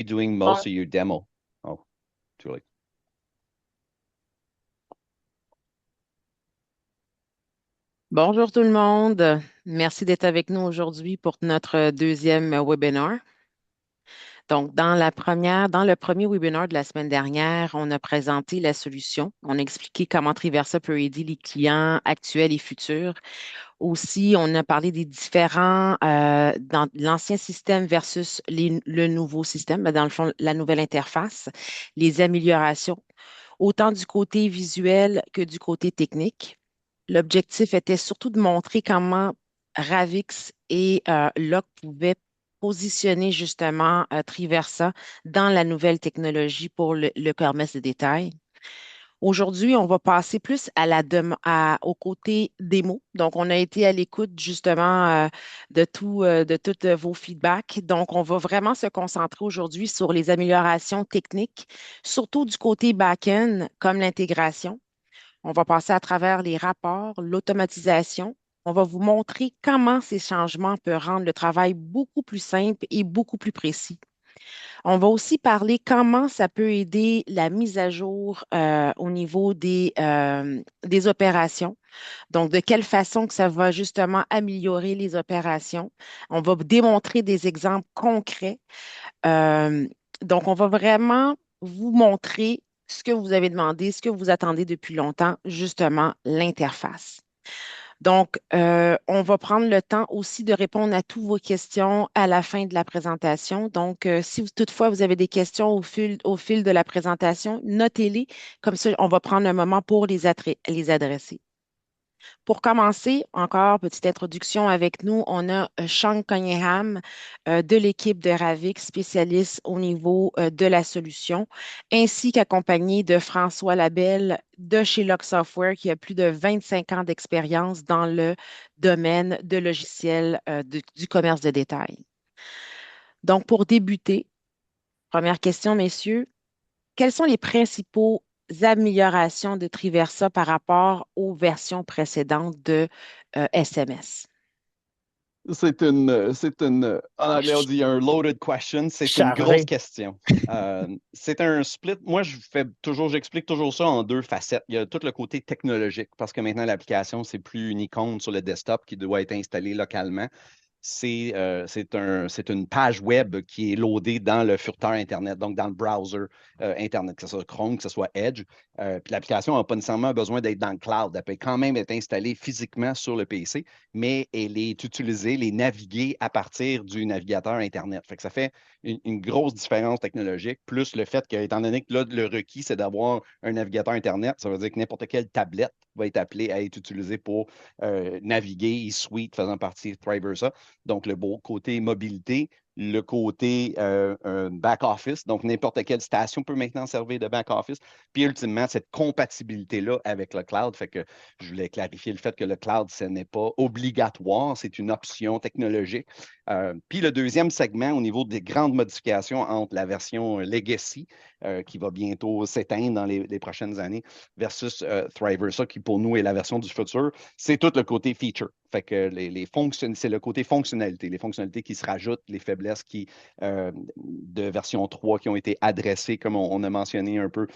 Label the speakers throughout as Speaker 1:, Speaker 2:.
Speaker 1: doing
Speaker 2: Bon-
Speaker 1: most of your demo? Oh, too late.
Speaker 2: Bonjour tout le monde. Merci d'être avec nous aujourd'hui pour notre deuxième webinaire. Donc, dans le premier webinaire de la semaine dernière, on a présenté la solution. On a expliqué comment Triversa peut aider les clients actuels et futurs. Aussi, on a parlé des différents dans l'ancien système versus le nouveau système, dans le fond, la nouvelle interface, les améliorations, autant du côté visuel que du côté technique. L'objectif était surtout de montrer comment Ravix et Locke pouvaient positionner justement Triversa dans la nouvelle technologie pour le commerce de détail. Aujourd'hui, on va passer plus au côté démo. Donc, on a été à l'écoute justement de tous vos feedbacks. Donc, on va vraiment se concentrer aujourd'hui sur les améliorations techniques, surtout du côté back-end, comme l'intégration. On va passer à travers les rapports, l'automatisation. On va vous montrer comment ces changements peuvent rendre le travail beaucoup plus simple et beaucoup plus précis. On va aussi parler comment ça peut aider la mise à jour au niveau des opérations. Donc, de quelle façon que ça va justement améliorer les opérations. On va vous démontrer des exemples concrets. Euh, donc, on va vraiment vous montrer ce que vous avez demandé, ce que vous attendez depuis longtemps, justement, l'interface. Donc, on va prendre le temps aussi de répondre à toutes vos questions à la fin de la présentation. Donc, si toutefois vous avez des questions au fil de la présentation, notez-les. Comme ça, on va prendre un moment pour les adresser. Pour commencer, encore petite introduction avec nous, on a Sean Cunningham de l'équipe de Ravix, spécialiste au niveau de la solution, ainsi qu'accompagné de François Labelle de chez Lock Software, qui a plus de 25 ans d'expérience dans le domaine de logiciels du commerce de détail. Donc, pour débuter, première question, messieurs, quelles sont les principaux améliorations de Triversa par rapport aux versions précédentes de SMS?
Speaker 1: En anglais, on dit un loaded question. C'est une grosse
Speaker 3: Chargé.
Speaker 1: question. C'est un split. Moi, j'explique toujours ça en deux facettes. Il y a tout le côté technologique, parce que maintenant, l'application, c'est plus une icône sur le desktop qui doit être installée localement. C'est une page web qui est loadée dans le furteur Internet, donc dans le browser Internet, que ce soit Chrome, que ce soit Edge. Puis l'application n'a pas nécessairement besoin d'être dans le cloud. Elle peut quand même être installée physiquement sur le PC, mais elle est utilisée, elle est naviguée à partir du navigateur Internet. Fait que ça fait une grosse différence technologique, plus le fait que, étant donné que là, le requis, c'est d'avoir un navigateur Internet, ça veut dire que n'importe quelle tablette va être appelée à être utilisée pour naviguer, eSuite faisant partie de Triversa. Donc, le beau côté mobilité, le côté back-office. Donc, n'importe quelle station peut maintenant servir de back-office. Puis, ultimement, cette compatibilité-là avec le cloud. Fait que je voulais clarifier le fait que le cloud, ce n'est pas obligatoire, c'est une option technologique. Puis, le deuxième segment, au niveau des grandes modifications entre la version Legacy, qui va bientôt s'éteindre dans les prochaines années, versus Thriversa, qui pour nous est la version du futur, c'est tout le côté feature. Fait que c'est le côté fonctionnalité, les fonctionnalités qui se rajoutent, les faiblesses de version 3 qui ont été adressées, comme on a mentionné un peu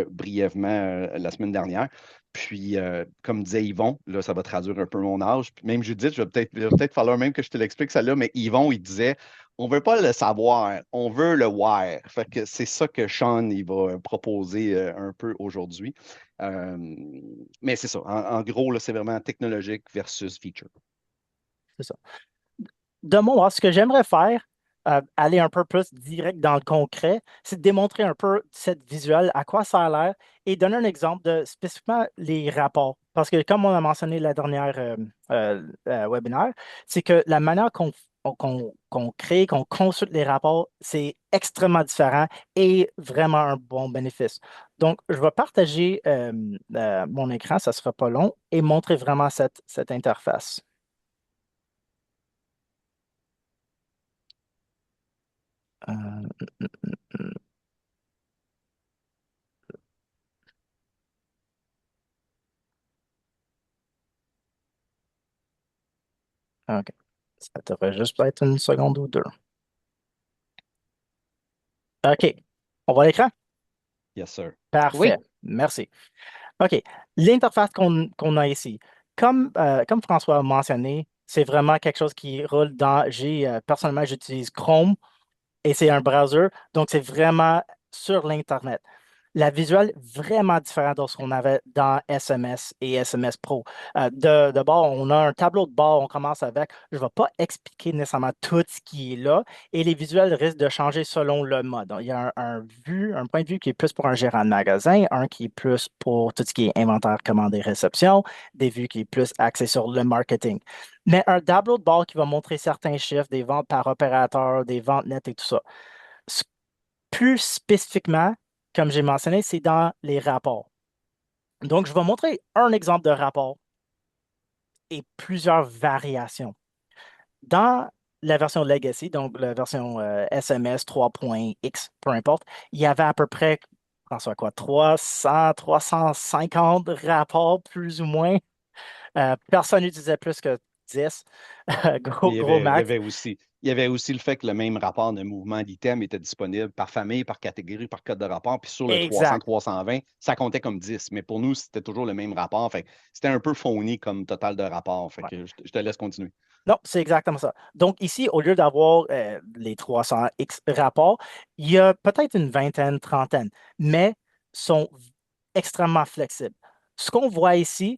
Speaker 1: brièvement la semaine dernière. Puis, comme disait Yvon, là, ça va traduire un peu mon âge. Puis même Judith, il va peut-être falloir même que je te l'explique ça là, mais Yvon, il disait, on ne veut pas le savoir, on veut le voir. Fait que c'est ça que Sean, il va proposer un peu aujourd'hui. Euh, mais c'est ça. En gros, là, c'est vraiment technologique versus feature.
Speaker 3: C'est ça. De mon bord, ce que j'aimerais faire, aller un peu plus direct dans le concret, c'est de démontrer un peu cette visuelle, à quoi ça a l'air, et donner un exemple de spécifiquement les rapports. Parce que comme on a mentionné la dernière webinaire, c'est que la manière qu'on crée, qu'on consulte les rapports, c'est extrêmement différent et vraiment un bon bénéfice. Donc, je vais partager mon écran, ça ne sera pas long, et montrer vraiment cette interface. Euh, OK. Ça devrait juste être une seconde ou deux. OK. On voit l'écran?
Speaker 1: Yes, sir.
Speaker 3: Parfait.
Speaker 2: Oui.
Speaker 3: Merci. OK. L'interface qu'on a ici, comme François a mentionné, c'est vraiment quelque chose qui roule personnellement, j'utilise Chrome et c'est un browser, donc c'est vraiment sur l'Internet. La visuelle vraiment différente de ce qu'on avait dans SMS et SMS Pro. De bord, on a un tableau de bord, on commence avec. Je ne vais pas expliquer nécessairement tout ce qui est là et les visuels risquent de changer selon le mode. Donc, il y a un point de vue qui est plus pour un gérant de magasin, un qui est plus pour tout ce qui est inventaire, commande et réception, des vues qui est plus axé sur le marketing. Mais un tableau de bord qui va montrer certains chiffres, des ventes par opérateur, des ventes nettes et tout ça. Plus spécifiquement, comme j'ai mentionné, c'est dans les rapports. Donc, je vais montrer un exemple de rapport et plusieurs variations. Dans la version Legacy, donc la version SMS 3.x, peu importe, il y avait à peu près, François, quoi, 350 rapports, plus ou moins. Personne n'utilisait plus que 10,
Speaker 1: Mais
Speaker 3: gros max.
Speaker 1: il y avait aussi le fait que le même rapport de mouvement d'item était disponible par famille, par catégorie, par code de rapport. Puis sur le
Speaker 3: Exact.
Speaker 1: 300-320, ça comptait comme 10. Mais pour nous, c'était toujours le même rapport. Fait que c'était un peu phony comme total de rapport. Fait
Speaker 3: Ouais.
Speaker 1: que je te laisse continuer.
Speaker 3: Non, c'est exactement ça. Donc ici, au lieu d'avoir les 300X rapports, il y a peut-être une vingtaine, trentaine, mais sont extrêmement flexibles. Ce qu'on voit ici,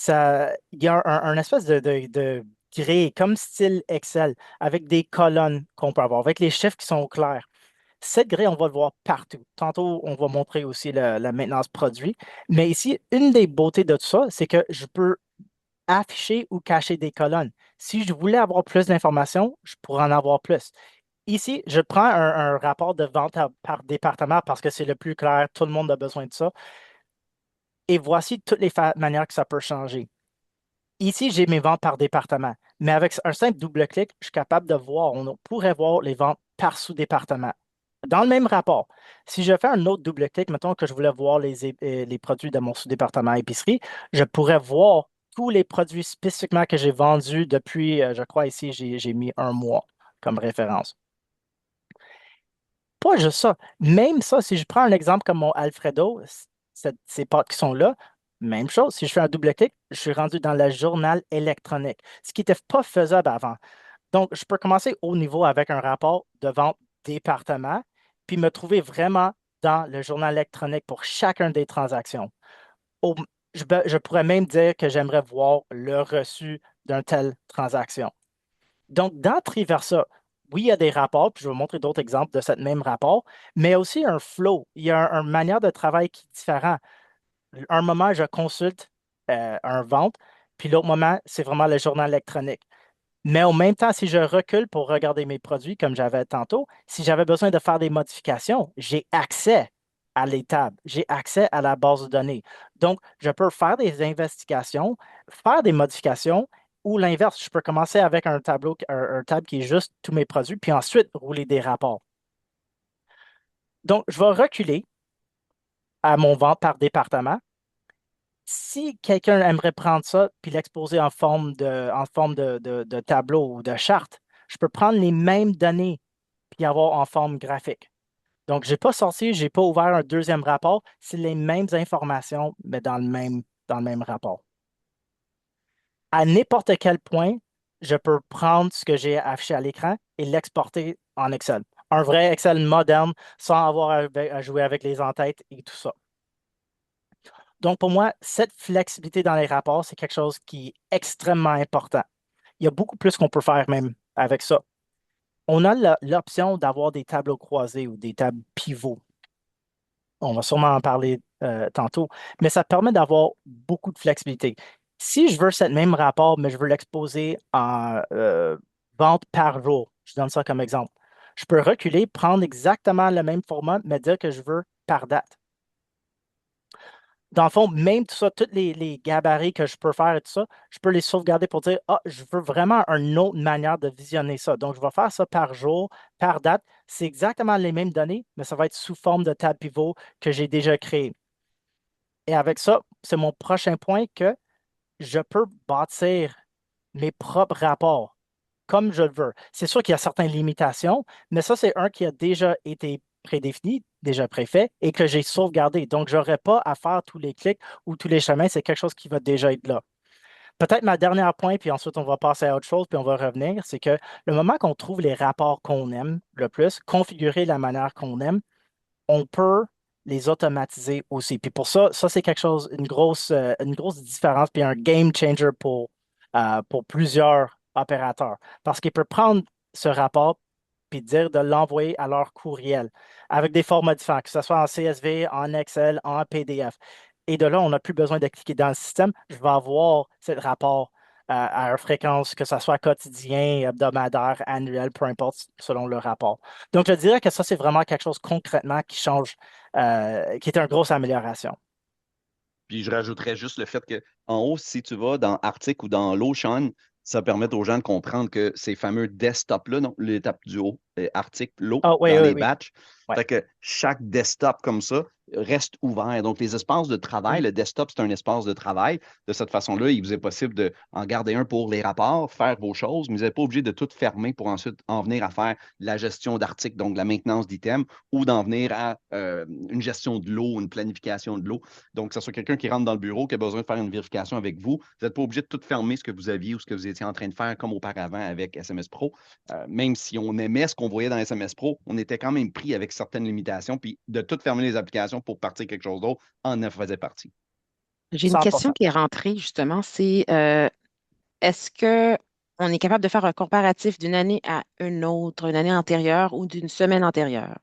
Speaker 3: il y a un espèce de grille comme style Excel avec des colonnes qu'on peut avoir, avec les chiffres qui sont clairs. Cette grille, on va le voir partout. Tantôt, on va montrer aussi la maintenance produit. Mais ici, une des beautés de tout ça, c'est que je peux afficher ou cacher des colonnes. Si je voulais avoir plus d'informations, je pourrais en avoir plus. Ici, je prends un rapport de vente par département parce que c'est le plus clair, tout le monde a besoin de ça. Et voici toutes les manières que ça peut changer. Ici, j'ai mes ventes par département, mais avec un simple double-clic, je suis capable de voir, on pourrait voir les ventes par sous-département. Dans le même rapport, si je fais un autre double-clic, mettons que je voulais voir les produits de mon sous-département épicerie, je pourrais voir tous les produits spécifiquement que j'ai vendus depuis, je crois ici, j'ai mis un mois comme référence. Pas juste ça. Même ça, si je prends un exemple comme mon Alfredo, ces pâtes qui sont là, même chose. Si je fais un double-clic, je suis rendu dans le journal électronique, ce qui n'était pas faisable avant. Donc, je peux commencer au niveau avec un rapport de vente département, puis me trouver vraiment dans le journal électronique pour chacune des transactions. Au- je pourrais même dire que j'aimerais voir le reçu d'une telle transaction. Donc, dans Triversa, oui, il y a des rapports, puis je vais vous montrer d'autres exemples de ce même rapport, mais aussi un flow. Il y a une manière de travail qui est différent. Un moment, je consulte un vente, puis l'autre moment, c'est vraiment le journal électronique. Mais en même temps, si je recule pour regarder mes produits, comme j'avais tantôt, si j'avais besoin de faire des modifications, j'ai accès à l'étable, j'ai accès à la base de données. Donc, je peux faire des investigations, faire des modifications, ou l'inverse, je peux commencer avec un tableau, un tab qui est juste tous mes produits, puis ensuite rouler des rapports. Donc, je vais reculer à mon vente par département. Si quelqu'un aimerait prendre ça puis l'exposer en forme de tableau ou de charte, je peux prendre les mêmes données puis avoir en forme graphique. Donc, je n'ai pas sorti, je n'ai pas ouvert un deuxième rapport. C'est les mêmes informations, mais dans le même rapport. À n'importe quel point, je peux prendre ce que j'ai affiché à l'écran et l'exporter en Excel. Un vrai Excel moderne sans avoir à jouer avec les entêtes et tout ça. Donc, pour moi, cette flexibilité dans les rapports, c'est quelque chose qui est extrêmement important. Il y a beaucoup plus qu'on peut faire même avec ça. On a l'option d'avoir des tableaux croisés ou des tables pivots. On va sûrement en parler tantôt, mais ça permet d'avoir beaucoup de flexibilité. Si je veux ce même rapport, mais je veux l'exposer en vente par jour, je donne ça comme exemple, je peux reculer, prendre exactement le même format, mais dire que je veux par date. Dans le fond, même tout ça, tous les gabarits que je peux faire et tout ça, je peux les sauvegarder pour dire, ah, je veux vraiment une autre manière de visionner ça. Donc, je vais faire ça par jour, par date. C'est exactement les mêmes données, mais ça va être sous forme de table pivot que j'ai déjà créé. Et avec ça, c'est mon prochain point que je peux bâtir mes propres rapports comme je le veux. C'est sûr qu'il y a certaines limitations, mais ça, c'est un qui a déjà été prédéfini, déjà préfait, et que j'ai sauvegardé. Donc, je n'aurai pas à faire tous les clics ou tous les chemins. C'est quelque chose qui va déjà être là. Peut-être ma dernière point, puis ensuite on va passer à autre chose, puis on va revenir, c'est que le moment qu'on trouve les rapports qu'on aime le plus, configurer la manière qu'on aime, on peut les automatiser aussi. Puis pour ça, c'est quelque chose, une grosse différence, puis un game changer pour plusieurs opérateurs. Parce qu'il peut prendre ce rapport puis dire de l'envoyer à leur courriel avec des formats différents, que ce soit en CSV, en Excel, en PDF. Et de là, on n'a plus besoin de cliquer dans le système. Je vais avoir ce rapport à une fréquence, que ce soit quotidien, hebdomadaire, annuel, peu importe, selon le rapport. Donc, je dirais que ça, c'est vraiment quelque chose concrètement qui change, qui est une grosse amélioration.
Speaker 1: Puis je rajouterais juste le fait que en haut, si tu vas dans Arctic ou dans l'Ocean, ça permet aux gens de comprendre que ces fameux desktops-là, donc l'étape du haut, Arctic, l'eau,
Speaker 3: Ah, oui,
Speaker 1: dans
Speaker 3: oui,
Speaker 1: les
Speaker 3: oui.
Speaker 1: batchs,
Speaker 3: Ouais.
Speaker 1: fait que chaque desktop comme ça reste ouvert. Donc, les espaces de travail,
Speaker 3: Oui.
Speaker 1: le desktop, c'est un espace de travail. De cette façon-là, il vous est possible d'en garder un pour les rapports, faire vos choses, mais vous n'êtes pas obligé de tout fermer pour ensuite en venir à faire la gestion d'articles, donc la maintenance d'items, ou d'en venir à une gestion de l'eau, une planification de l'eau. Donc, que ce soit quelqu'un qui rentre dans le bureau, qui a besoin de faire une vérification avec vous, vous n'êtes pas obligé de tout fermer ce que vous aviez ou ce que vous étiez en train de faire comme auparavant avec SMS Pro. Même si on aimait ce qu'on voyait dans SMS Pro, on était quand même pris avec certaines limitations, puis de tout fermer les applications pour partir quelque chose d'autre en faisait partie.
Speaker 2: J'ai une question
Speaker 3: 100%.
Speaker 2: qui est rentrée justement, c'est est-ce que on est capable de faire un comparatif d'une année à une autre, une année antérieure ou d'une semaine antérieure?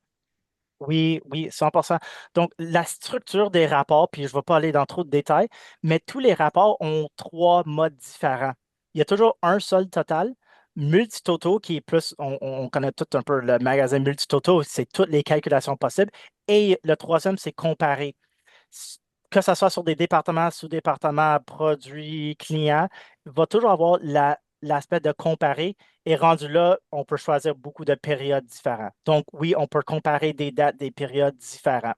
Speaker 3: Oui, oui, 100%. Donc, la structure des rapports, puis je ne vais pas aller dans trop de détails, mais tous les rapports ont trois modes différents. Il y a toujours un seul total, multitoto, qui est plus, on connaît tout un peu le magasin multitoto, c'est toutes les calculations possibles. Et le troisième, c'est comparé. S- Que ce soit sur des départements, sous-départements, produits, clients, il va toujours avoir l'aspect de comparer. Et rendu là, on peut choisir beaucoup de périodes différentes. Donc, oui, on peut comparer des dates, des périodes différentes.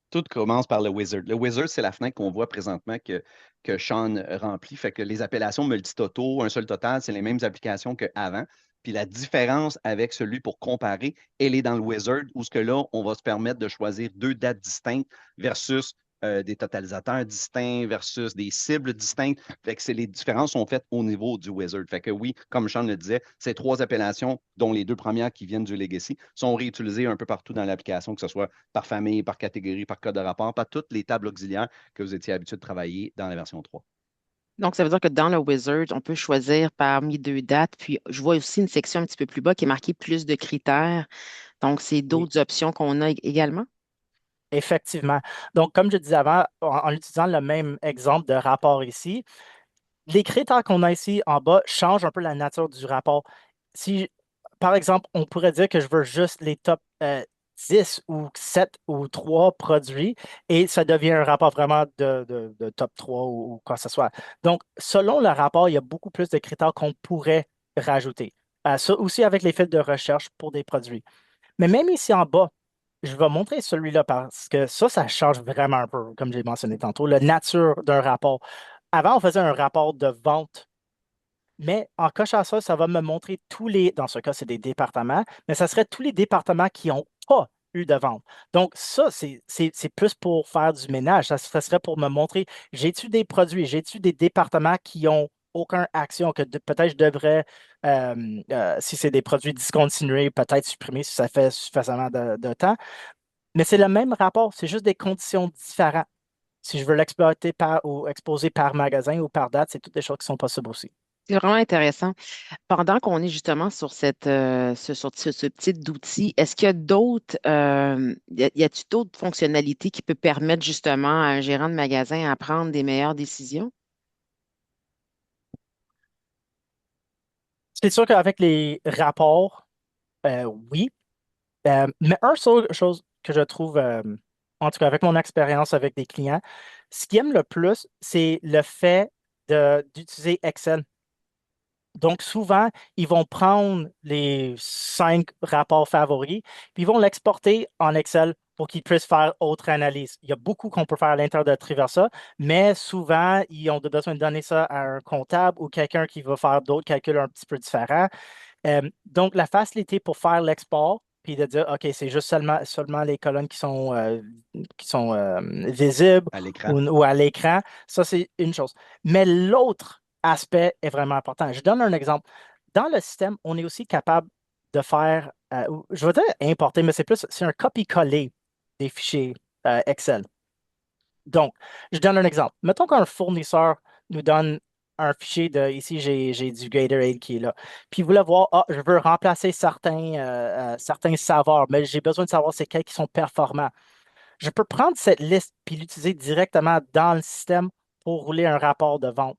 Speaker 1: Tout commence par le wizard. Le wizard, c'est la fenêtre qu'on voit présentement que Sean remplit. Fait que les appellations multitoto, un seul total, c'est les mêmes applications qu'avant. Puis la différence avec celui pour comparer, elle est dans le wizard où ce que là, on va se permettre de choisir deux dates distinctes versus des totalisateurs distincts versus des cibles distinctes. Fait que les différences sont faites au niveau du wizard. Fait que oui, comme Sean le disait, ces trois appellations, dont les deux premières qui viennent du legacy, sont réutilisées un peu partout dans l'application, que ce soit par famille, par catégorie, par code de rapport, par toutes les tables auxiliaires que vous étiez habitué de travailler dans la version 3.
Speaker 2: Donc, ça veut dire que dans le Wizard, on peut choisir parmi deux dates. Puis, je vois aussi une section un petit peu plus bas qui est marquée plus de critères. Donc, c'est
Speaker 3: Oui,
Speaker 2: d'autres options qu'on a également.
Speaker 3: effectivement. Donc, comme je disais avant, en utilisant le même exemple de rapport ici, les critères qu'on a ici en bas changent un peu la nature du rapport. Si, par exemple, on pourrait dire que je veux juste les top 10 ou 7 ou 3 produits et ça devient un rapport vraiment de top 3 ou quoi que ce soit. Donc, selon le rapport, il y a beaucoup plus de critères qu'on pourrait rajouter. Ça aussi avec les fils de recherche pour des produits. Mais même ici en bas, je vais montrer celui-là parce que ça change vraiment un peu, comme j'ai mentionné tantôt, la nature d'un rapport. Avant, on faisait un rapport de vente, mais en cochant ça, ça va me montrer dans ce cas, c'est des départements, mais ça serait tous les départements qui n'ont pas eu de vente. Donc, ça, c'est plus pour faire du ménage. Ça serait pour me montrer, j'ai-tu des produits, j'ai-tu des départements qui n'ont aucune action, que peut-être je devrais, si c'est des produits discontinués, peut-être supprimer si ça fait suffisamment de temps. Mais c'est le même rapport, c'est juste des conditions différentes. Si je veux l'exploiter ou exposer par magasin ou par date, c'est toutes des choses qui sont possibles aussi.
Speaker 2: C'est vraiment intéressant. Pendant qu'on est justement sur ce type d'outil, est-ce qu'il y a d'autres, y a-t-il d'autres fonctionnalités qui peuvent permettre justement à un gérant de magasin à prendre des meilleures décisions?
Speaker 3: C'est sûr qu'avec les rapports, oui. Mais une seule chose que je trouve, en tout cas avec mon expérience avec des clients, ce qu'ils aiment le plus, c'est le fait d'utiliser Excel. Donc, souvent, ils vont prendre les 5 rapports favoris, puis ils vont l'exporter en Excel pour qu'ils puissent faire autre analyse. Il y a beaucoup qu'on peut faire à l'intérieur de Triversa, mais souvent, ils ont besoin de donner ça à un comptable ou quelqu'un qui va faire d'autres calculs un petit peu différents. Donc, la facilité pour faire l'export puis de dire, OK, c'est juste seulement les colonnes qui sont visibles
Speaker 1: à l'écran.
Speaker 3: ou à l'écran. Ça, c'est une chose. Mais l'autre aspect est vraiment important. Je donne un exemple. Dans le système, on est aussi capable de faire, je veux dire importer, mais c'est un copier-coller des fichiers Excel. Donc, je donne un exemple. Mettons qu'un fournisseur nous donne un fichier ici, j'ai du Gatorade qui est là. Puis vous voulez voir, je veux remplacer certains saveurs, mais j'ai besoin de savoir c'est quels qui sont performants. Je peux prendre cette liste puis l'utiliser directement dans le système pour rouler un rapport de vente.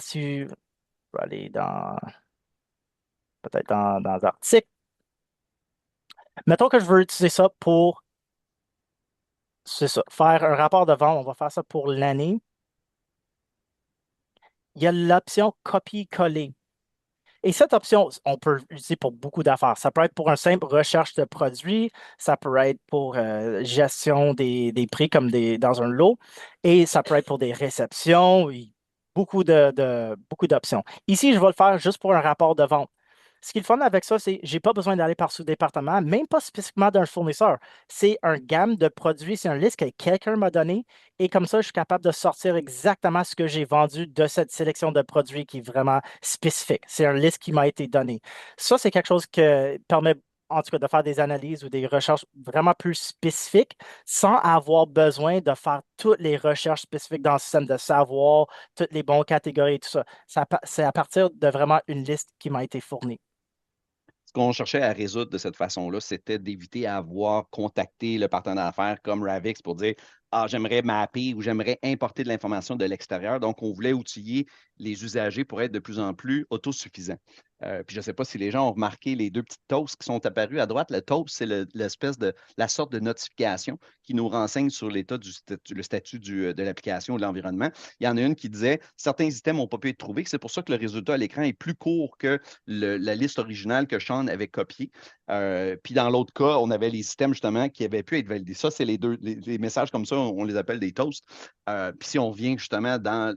Speaker 3: Si je vais aller peut-être dans l'article. Mettons que je veux utiliser ça pour, c'est ça, faire un rapport de vente. On va faire ça pour l'année. Il y a l'option copier-coller. Et cette option, on peut l'utiliser pour beaucoup d'affaires. Ça peut être pour une simple recherche de produits, ça peut être pour gestion des prix comme dans un lot, et ça peut être pour des réceptions, oui, beaucoup d'options. Ici, je vais le faire juste pour un rapport de vente. Ce qui est le fun avec ça, c'est que je n'ai pas besoin d'aller par sous-département, même pas spécifiquement d'un fournisseur. C'est un gamme de produits, c'est une liste que quelqu'un m'a donnée. Et comme ça, je suis capable de sortir exactement ce que j'ai vendu de cette sélection de produits qui est vraiment spécifique. C'est une liste qui m'a été donnée. Ça, c'est quelque chose qui permet, en tout cas, de faire des analyses ou des recherches vraiment plus spécifiques sans avoir besoin de faire toutes les recherches spécifiques dans le système, de savoir toutes les bonnes catégories et tout ça. C'est à partir de vraiment une liste qui m'a été fournie.
Speaker 1: Ce qu'on cherchait à résoudre de cette façon-là, c'était d'éviter à avoir contacté le partenaire d'affaires comme Ravix pour dire ah, j'aimerais mapper ou j'aimerais importer de l'information de l'extérieur. Donc, on voulait outiller les usagers pour être de plus en plus autosuffisants. Puis je ne sais pas si les gens ont remarqué les deux petites toasts qui sont apparues à droite. Le toast, c'est l'espèce de la sorte de notification qui nous renseigne sur l'état le statut de l'application ou de l'environnement. Il y en a une qui disait certains items n'ont pas pu être trouvés. C'est pour ça que le résultat à l'écran est plus court que la liste originale que Sean avait copiée. Puis dans l'autre cas, on avait les systèmes justement qui avaient pu être validés. Ça, c'est les messages comme ça, on les appelle des toasts. Puis si on vient justement dans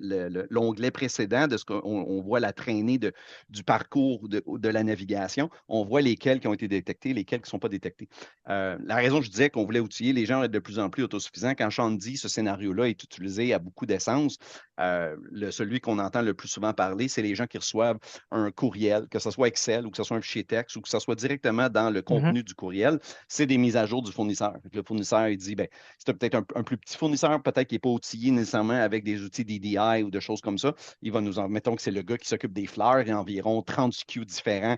Speaker 1: l'onglet précédent de ce qu'on voit la traînée du parcours de la navigation, on voit lesquels qui ont été détectés, lesquels qui ne sont pas détectés. La raison, je disais qu'on voulait outiller les gens à être de plus en plus autosuffisants. Quand Sean dit ce scénario-là est utilisé à beaucoup d'essence, celui qu'on entend le plus souvent parler, c'est les gens qui reçoivent un courriel, que ce soit Excel ou que ce soit un fichier texte ou que ce soit directement dans le contenu du courriel, c'est des mises à jour du fournisseur. Le fournisseur, il dit, ben, c'est peut-être un plus petit fournisseur, peut-être qu'il n'est pas outillé nécessairement avec des outils DDI ou de choses comme ça. Il va mettons que c'est le gars qui s'occupe des fleurs, il y a environ 30 SKU différents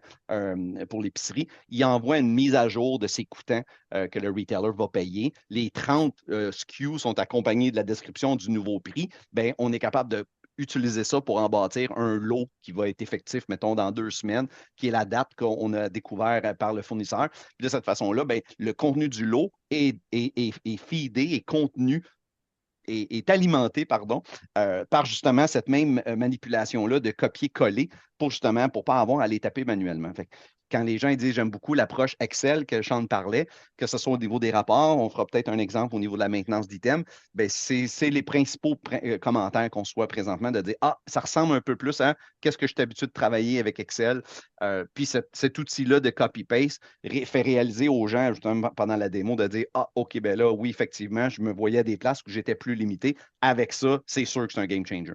Speaker 1: pour l'épicerie. Il envoie une mise à jour de ses coûtants que le retailer va payer. Les 30 SKU sont accompagnés de la description du nouveau prix. Ben, on est capable de utiliser ça pour en bâtir un lot qui va être effectif, mettons, dans 2 semaines, qui est la date qu'on a découvert par le fournisseur. Puis de cette façon-là, ben, le contenu du lot est feedé, est contenu est alimenté pardon, par justement cette même manipulation-là de copier-coller pour justement pour ne pas avoir à les taper manuellement. Fait que quand les gens disent j'aime beaucoup l'approche Excel que Sean parlait, que ce soit au niveau des rapports, on fera peut-être un exemple au niveau de la maintenance d'items, ben c'est les principaux commentaires qu'on soit présentement de dire ah, ça ressemble un peu plus à qu'est-ce que je suis habitué de travailler avec Excel. Puis cet outil-là de copy-paste fait réaliser aux gens, justement, pendant la démo, de dire ah, OK, ben là, oui, effectivement, je me voyais à des places où j'étais plus limité. Avec ça, c'est sûr que c'est un game changer.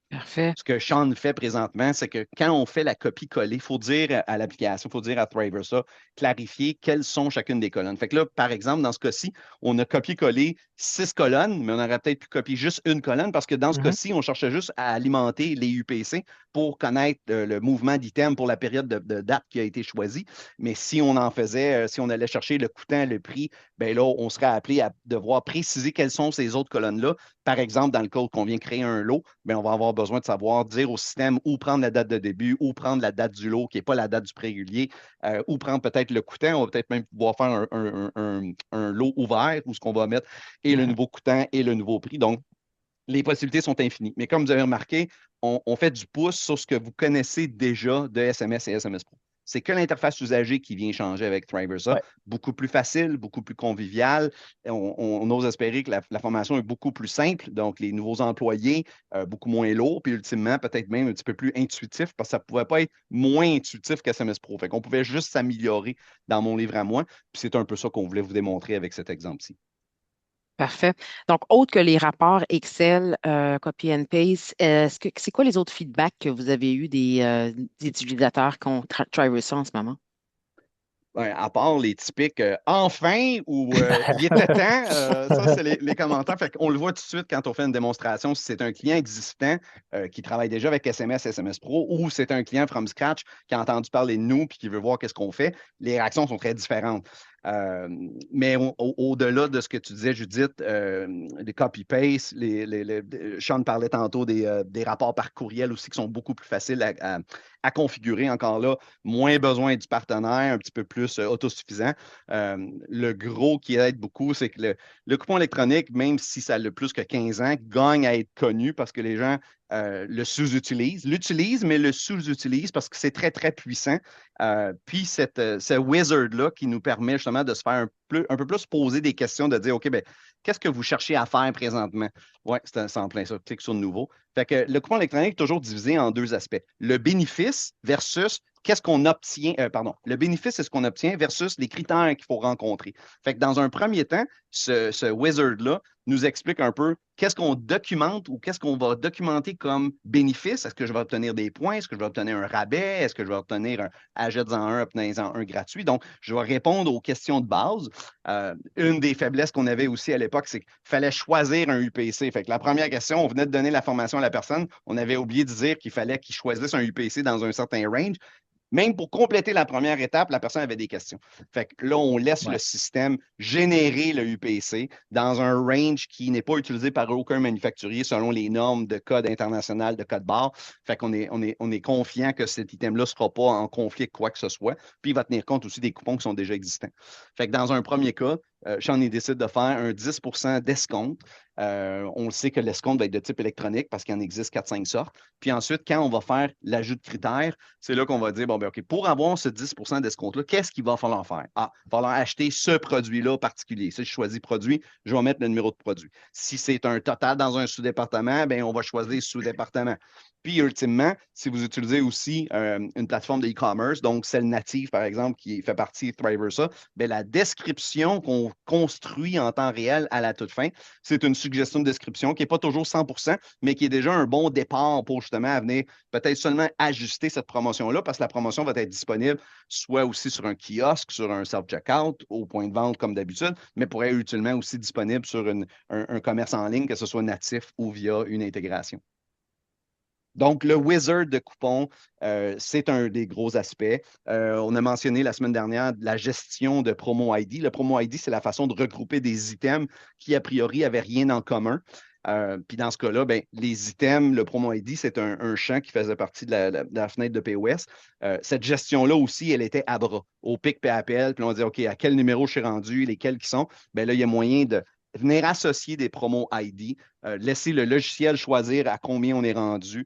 Speaker 2: Parfait.
Speaker 1: Ce que Sean fait présentement, c'est que quand on fait la copie-coller, il faut dire à l'application, il faut dire à Thriver ça, clarifier quelles sont chacune des colonnes. Fait que là, par exemple, dans ce cas-ci, on a copié-collé 6 colonnes, mais on aurait peut-être pu copier juste une colonne parce que dans ce cas-ci, on cherchait juste à alimenter les UPC pour connaître le mouvement d'item pour la période de date qui a été choisie. Mais si on en faisait, si on allait chercher le coûtant, le prix, bien là, on serait appelé à devoir préciser quelles sont ces autres colonnes-là. Par exemple, dans le code qu'on vient créer un lot, bien, on va avoir besoin de savoir dire au système où prendre la date de début, où prendre la date du lot, qui n'est pas la date du prix régulier, où prendre peut-être le coûtant. On va peut-être même pouvoir faire un lot ouvert où ce qu'on va mettre et le nouveau coûtant et le nouveau prix. Donc, les possibilités sont infinies. Mais comme vous avez remarqué, on fait du pouce sur ce que vous connaissez déjà de SMS et SMS Pro. C'est que l'interface usagée qui vient changer avec Thriversa.
Speaker 3: Ouais.
Speaker 1: Beaucoup plus facile, beaucoup plus convivial. On ose espérer que la formation est beaucoup plus simple, donc les nouveaux employés, beaucoup moins lourds, puis ultimement, peut-être même un petit peu plus intuitif, parce que ça ne pouvait pas être moins intuitif qu'SMS Pro. Fait qu'on pouvait juste s'améliorer dans mon livre à moi, puis c'est un peu ça qu'on voulait vous démontrer avec cet exemple-ci.
Speaker 2: Parfait. Donc, autre que les rapports Excel, copy and paste, c'est quoi les autres feedbacks que vous avez eus des utilisateurs qui ont Traversa en ce moment?
Speaker 1: Ouais, à part les typiques enfin ou il était temps, ça, c'est les commentaires. Fait qu'on le voit tout de suite quand on fait une démonstration, si c'est un client existant qui travaille déjà avec SMS Pro ou c'est un client from scratch qui a entendu parler de nous puis qui veut voir qu'est-ce qu'on fait, les réactions sont très différentes. Euh, mais au-delà de ce que tu disais, Judith, les copy-paste, Sean parlait tantôt des rapports par courriel aussi qui sont beaucoup plus faciles à configurer. Encore là, moins besoin du partenaire, un petit peu plus autosuffisant. Le gros qui aide beaucoup, c'est que le coupon électronique, même si ça a plus que 15 ans, gagne à être connu parce que les gens le sous-utilisent. L'utilisent, mais le sous-utilisent parce que c'est très, très puissant. Puis ce wizard-là qui nous permet justement de se faire un peu plus poser des questions, de dire, OK, ben, qu'est-ce que vous cherchez à faire présentement? Oui, c'est en plein ça. Clique sur Nouveau. Fait que le coupon électronique est toujours divisé en deux aspects. Le bénéfice versus qu'est-ce qu'on obtient, le bénéfice, c'est ce qu'on obtient versus les critères qu'il faut rencontrer. Fait que dans un premier temps, ce wizard-là nous explique un peu qu'est-ce qu'on documente ou qu'est-ce qu'on va documenter comme bénéfice. Est-ce que je vais obtenir des points? Est-ce que je vais obtenir un rabais? Est-ce que je vais obtenir un achète-en un, obtenez-en un gratuit? Donc, je vais répondre aux questions de base. Une des faiblesses qu'on avait aussi à l'époque, c'est qu'il fallait choisir un UPC. Fait que la première question, on venait de donner la formation à la personne. On avait oublié de dire qu'il fallait qu'il choisisse un UPC dans un certain range. Même pour compléter la première étape, la personne avait des questions. Fait que là, on laisse le système générer le UPC dans un range qui n'est pas utilisé par aucun manufacturier selon les normes de code international de code barre. Fait qu'on est confiant que cet item-là ne sera pas en conflit avec quoi que ce soit. Puis il va tenir compte aussi des coupons qui sont déjà existants. Fait que dans un premier cas, Sean décide de faire un 10 d'escompte. On le sait que l'escompte va être de type électronique parce qu'il en existe 4-5 sortes. Puis ensuite, quand on va faire l'ajout de critères, c'est là qu'on va dire, bon, ben, OK, pour avoir ce 10 d'escompte-là, qu'est-ce qu'il va falloir faire? Ah, il va falloir acheter ce produit-là particulier. Si je choisis produit, je vais mettre le numéro de produit. Si c'est un total dans un sous-département, ben, on va choisir sous-département. Puis, ultimement, si vous utilisez aussi une plateforme de e-commerce, donc celle native, par exemple, qui fait partie de Thriversa, bien, la description qu'on construit en temps réel à la toute fin, c'est une suggestion de description qui n'est pas toujours 100%, mais qui est déjà un bon départ pour justement venir peut-être seulement ajuster cette promotion-là, parce que la promotion va être disponible soit aussi sur un kiosque, sur un self-checkout, au point de vente comme d'habitude, mais pourrait être utilement aussi disponible sur un commerce en ligne, que ce soit natif ou via une intégration. Donc, le wizard de coupons, c'est un des gros aspects. On a mentionné la semaine dernière la gestion de Promo ID. Le Promo ID, c'est la façon de regrouper des items qui, a priori, n'avaient rien en commun. Puis dans ce cas-là, ben, les items, le Promo ID, c'est un champ qui faisait partie de la fenêtre de POS. Cette gestion-là aussi, elle était à bras, au pic et appel. Puis on dit, OK, à quel numéro je suis rendu, lesquels qui sont. Ben là, il y a moyen de venir associer des promos ID, laisser le logiciel choisir à combien on est rendu,